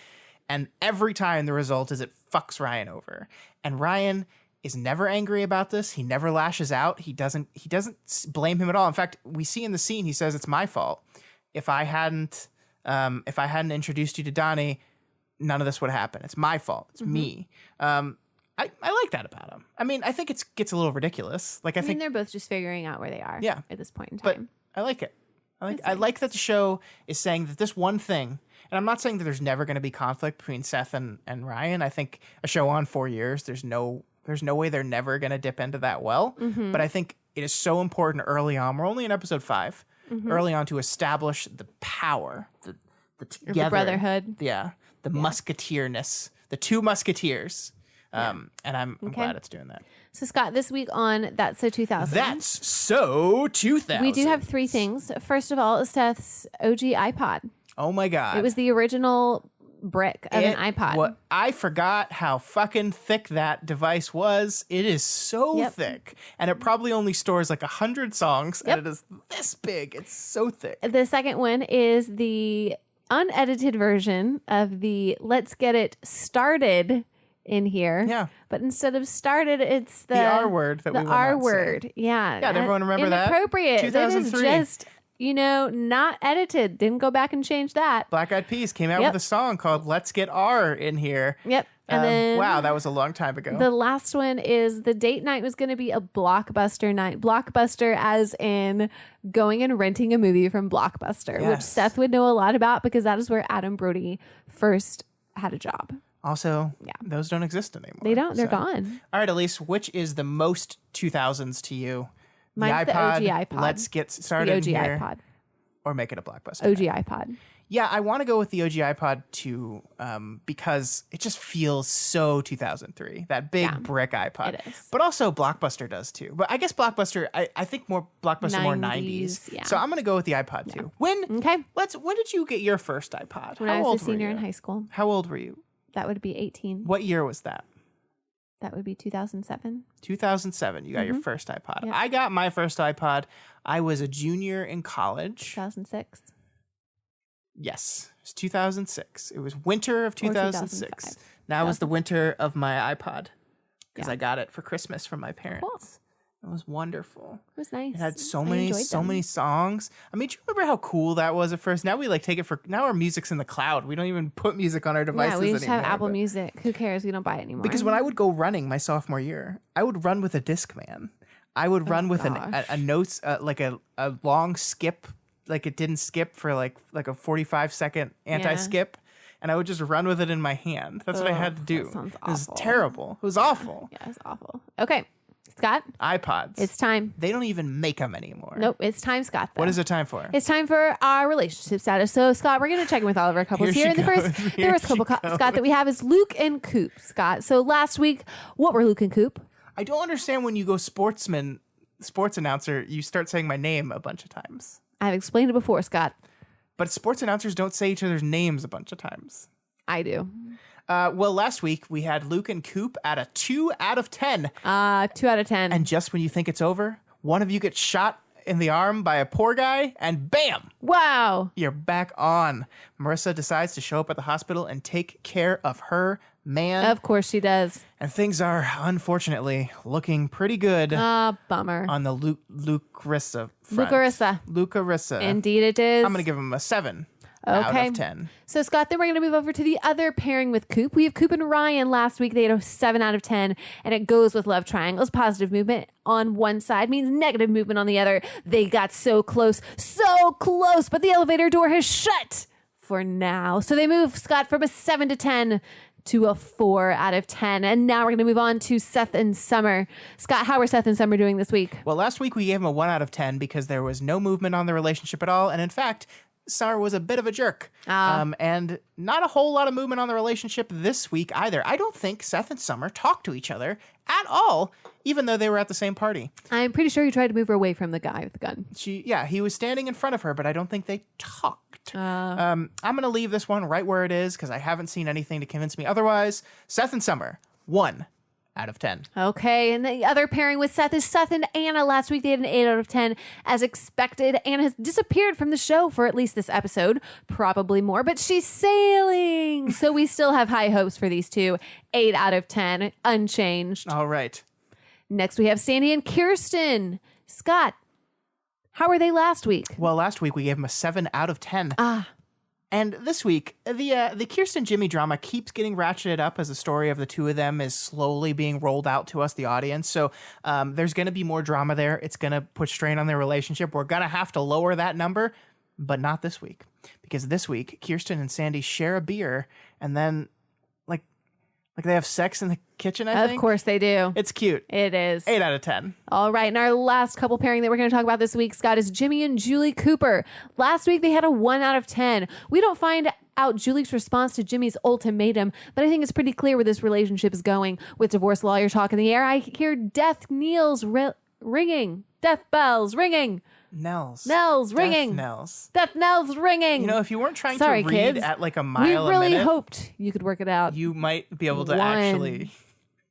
S1: And every time the result is it fucks Ryan over. And Ryan is never angry about this. He never lashes out. He doesn't blame him at all. In fact, we see in the scene, he says, it's my fault. If I hadn't introduced you to Donnie, none of this would happen. It's my fault. It's me. I like that about him. I mean, I think it gets a little ridiculous. I think
S3: they're both just figuring out where they are at this point in
S1: But
S3: time.
S1: I like it. I like that the show is saying that this one thing, and I'm not saying that there's never going to be conflict between Seth and Ryan. I think a show on 4 years, there's no way they're never going to dip into that well. But I think it is so important early on. We're only in episode 5. Early on to establish the power, the together,
S3: the brotherhood.
S1: The musketeerness, the two musketeers. And I'm glad it's doing that.
S3: So Scott, this week on That's So 2000.
S1: That's So 2000.
S3: We do have 3 things. First of all, Seth's OG iPod.
S1: Oh my God.
S3: It was the original brick of an iPod.
S1: I forgot how fucking thick that device was. It is so thick. And it probably only stores 100 songs. And it is this big. It's so thick.
S3: The second one is the unedited version of the Let's Get It Started in here.
S1: Yeah.
S3: But instead of started, it's the
S1: R word that we will
S3: R
S1: not
S3: word.
S1: say.
S3: Yeah.
S1: Yeah, did everyone remember that?
S3: Inappropriate.
S1: 2003.
S3: That is just, not edited. Didn't go back and change that.
S1: Black Eyed Peas came out with a song called Let's Get R in here.
S3: Yep. And then
S1: wow, that was a long time ago.
S3: The last one is the date night was going to be a Blockbuster night. Blockbuster as in going and renting a movie from Blockbuster, which Seth would know a lot about because that is where Adam Brody first had a job.
S1: Also, those don't exist anymore.
S3: They don't. They're gone.
S1: All right, Elise, which is the most 2000s to you?
S3: Mine's the OG iPod.
S1: Let's get started
S3: the OG
S1: here.
S3: iPod.
S1: Or make it a Blockbuster.
S3: OG iPod.
S1: Yeah, I want to go with the OG iPod too, because it just feels so 2003. That big brick iPod.
S3: It is.
S1: But also Blockbuster does too. But I guess Blockbuster, I think more 90s.
S3: Yeah.
S1: So I'm going to go with the iPod too. When did you get your first iPod?
S3: When I was a senior in high school.
S1: How old were you?
S3: That would be 18.
S1: What year was that?
S3: That would be 2007.
S1: 2007. You got your first iPod.
S3: Yep.
S1: I got my first iPod. I was a junior in college.
S3: 2006.
S1: Yes, it was 2006. It was winter of 2006.
S3: 2005.
S1: Now was the winter of my iPod because
S3: Yeah.
S1: I got it for Christmas from my parents.
S3: Cool.
S1: It was wonderful.
S3: It was nice.
S1: It had so
S3: I
S1: many
S3: enjoyed them.
S1: many songs. I mean, do you remember how cool that was at first? Now we take it for now our music's in the cloud. We don't even put music on our devices
S3: Yeah, we just
S1: anymore.
S3: have Apple Music. Who cares? We don't buy it anymore.
S1: Because when I would go running my sophomore year, I would run with a Discman. I would run with a notes like a long skip, like it didn't skip for like a 45-second anti-skip, and I would just run with it in my hand. That's what I had to do.
S3: That sounds
S1: It was
S3: awful.
S1: terrible. It was awful.
S3: Yeah, it's awful. Okay, Scott,
S1: iPods.
S3: it's time.
S1: They don't even make them anymore.
S3: Nope, it's time, Scott. Though.
S1: What is it time for?
S3: It's time for our relationship status. So, Scott, we're going to check in with all of our couples
S1: Here
S3: here.
S1: she
S3: And
S1: goes.
S3: the
S1: Here
S3: first
S1: she
S3: couple,
S1: goes.
S3: Scott, that we have is Luke and Coop, Scott. So last week, what were Luke and Coop?
S1: I don't understand when you go sports announcer, you start saying my name a bunch of times.
S3: I've explained it before, Scott.
S1: But sports announcers don't say each other's names a bunch of times.
S3: I do.
S1: Well, last week we had Luke and Coop at a 2 out of 10.
S3: 2 out of 10.
S1: And just when you think it's over, one of you gets shot in the arm by a poor guy, and bam!
S3: Wow.
S1: You're back on. Marissa decides to show up at the hospital and take care of her man.
S3: Of course she does.
S1: And things are, unfortunately, looking pretty good
S3: Bummer.
S1: on the Lucarissa front. Lucarissa.
S3: Indeed it is.
S1: I'm going to give him a 7 out of 10.
S3: So, Scott, then we're going to move over to the other pairing with Coop. We have Coop and Ryan. Last week, they had a 7 out of 10, and it goes with love triangles. Positive movement on one side means negative movement on the other. They got so close, but the elevator door has shut for now. So they move, Scott, from a 7 to 10 to a 4 out of 10. And now we're going to move on to Seth and Summer. Scott, how are Seth and Summer doing this week?
S1: Well, last week we gave him a 1 out of 10 because there was no movement on the relationship at all. And in fact, Summer was a bit of a jerk. And not a whole lot of movement on the relationship this week either. I don't think Seth and Summer talked to each other at all, even though they were at the same party.
S3: I'm pretty sure he tried to move her away from the guy with the gun.
S1: He was standing in front of her, but I don't think they talked. I'm going to leave this one right where it is because I haven't seen anything to convince me otherwise. Seth and Summer, 1 out of 10.
S3: Okay, and the other pairing with Seth is Seth and Anna. Last week they had an 8 out of 10. As expected, Anna has disappeared from the show for at least this episode. Probably more, but she's sailing. So we still have high hopes for these two. 8 out of 10, unchanged.
S1: All right.
S3: Next we have Sandy and Kirsten. Scott, how were they last week?
S1: Well, last week we gave them a 7 out of 10. And this week, the Kirsten Jimmy drama keeps getting ratcheted up as the story of the two of them is slowly being rolled out to us, the audience. So there's going to be more drama there. It's going to put strain on their relationship. We're going to have to lower that number, but not this week. Because this week, Kirsten and Sandy share a beer, and then, like they have sex in the kitchen, I think.
S3: Of course they do.
S1: It's cute.
S3: It is.
S1: 8 out of 10.
S3: All right. And our last couple pairing that we're going to talk about this week, Scott, is Jimmy and Julie Cooper. Last week, they had a 1 out of 10. We don't find out Julie's response to Jimmy's ultimatum, but I think it's pretty clear where this relationship is going. With divorce lawyer talk in the air, I hear death bells ringing.
S1: Knells.
S3: Knells ringing. Death knells ringing.
S1: You know, if you weren't trying
S3: Sorry,
S1: to read
S3: kids.
S1: at like a
S3: We
S1: mile
S3: really
S1: a minute,
S3: hoped you could work it out.
S1: you might be able to
S3: 1
S1: actually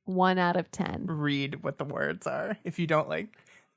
S3: 1 out of 10.
S1: read what the words are if you don't like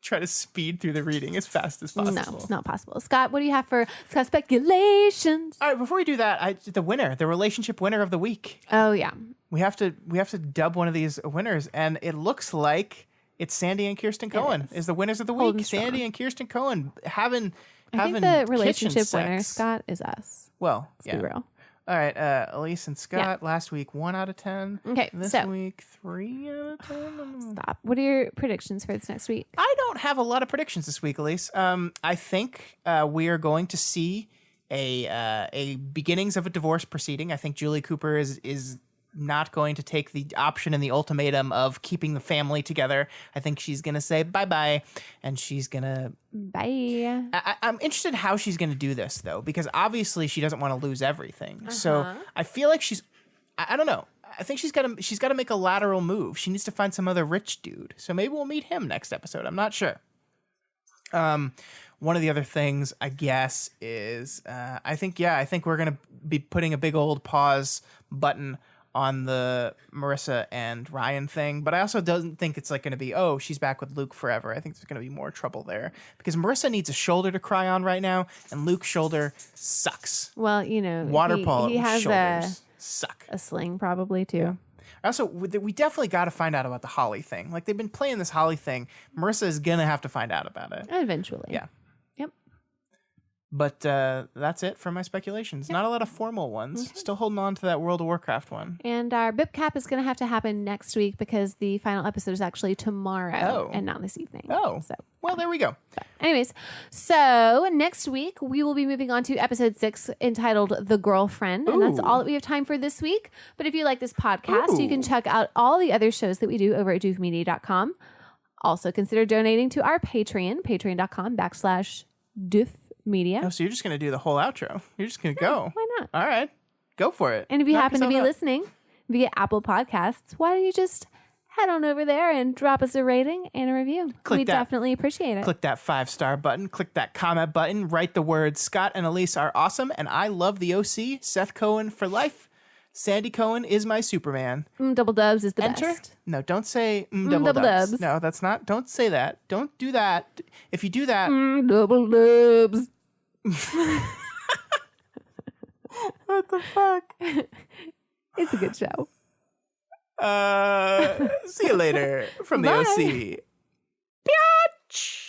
S1: try to speed through the reading as fast as possible.
S3: No, it's not possible. Scott, what do you have for Scott speculations?
S1: All right, before we do that, the relationship winner of the week.
S3: Oh yeah.
S1: We have to strub one of these winners, and it looks like it's Sandy and Kirsten Cohen is the winners of the week.
S3: Holding strong.
S1: Sandy and Kirsten Cohen having
S3: I think the relationship winner, Scott, is us.
S1: Well,
S3: Let's be real.
S1: All right, Elise and Scott, last week 1 out of 10.
S3: Okay,
S1: this week 3 out of 10.
S3: Stop. What are your predictions for this next week?
S1: I don't have a lot of predictions this week, Elise. I think we are going to see a beginnings of a divorce proceeding. I think Julie Cooper is not going to take the option and the ultimatum of keeping the family together. I think she's going to say bye-bye, and she's going to...
S3: Bye.
S1: I'm interested in how she's going to do this, though, because obviously she doesn't want to lose everything. So I feel like she's... I don't know. I think she's got to make a lateral move. She needs to find some other rich dude. So maybe we'll meet him next episode. I'm not sure. One of the other things, I guess, is I think we're going to be putting a big old pause button on the Marissa and Ryan thing, but I also don't think it's like going to be, oh, she's back with Luke forever. I think there's going to be more trouble there because Marissa needs a shoulder to cry on right now, and Luke's shoulder sucks.
S3: Well, you know,
S1: water polo
S3: he has
S1: shoulders suck.
S3: A sling probably too.
S1: Yeah. Also, we definitely got to find out about the Holly thing. Like, they've been playing this Holly thing. Marissa is going to have to find out about it.
S3: Eventually.
S1: Yeah.
S3: Yep.
S1: But that's it for my speculations. Not a lot of formal ones. Still holding on to that World of Warcraft one.
S3: And our BIP cap is going to have to happen next week because the final episode is actually tomorrow and not this evening.
S1: Oh.
S3: So.
S1: Well, there we go.
S3: Anyways, so next week we will be moving on to episode 6 entitled The Girlfriend. And that's all that we have time for this week. But if you like this podcast, you can check out all the other shows that we do over at doofmedia.com. Also consider donating to our Patreon, patreon.com/doofmedia.
S1: Oh, so you're just going to do the whole outro. You're just going to go.
S3: Why not?
S1: All right. Go for it.
S3: And if you happen to be listening via Apple Podcasts, why don't you just head on over there and drop us a rating and a review. We definitely appreciate it.
S1: Click that 5-star button. Click that comment button. Write the words Scott and Elise are awesome, and I love the OC. Seth Cohen for life. Sandy Cohen is my Superman.
S3: Double dubs is the best.
S1: No, don't say double dubs. No, that's not. Don't say that. Don't do that. If you do that.
S3: Double dubs.
S1: What the fuck?
S3: It's a good show.
S1: See you later from the
S3: Bye.
S1: OC. Biatch!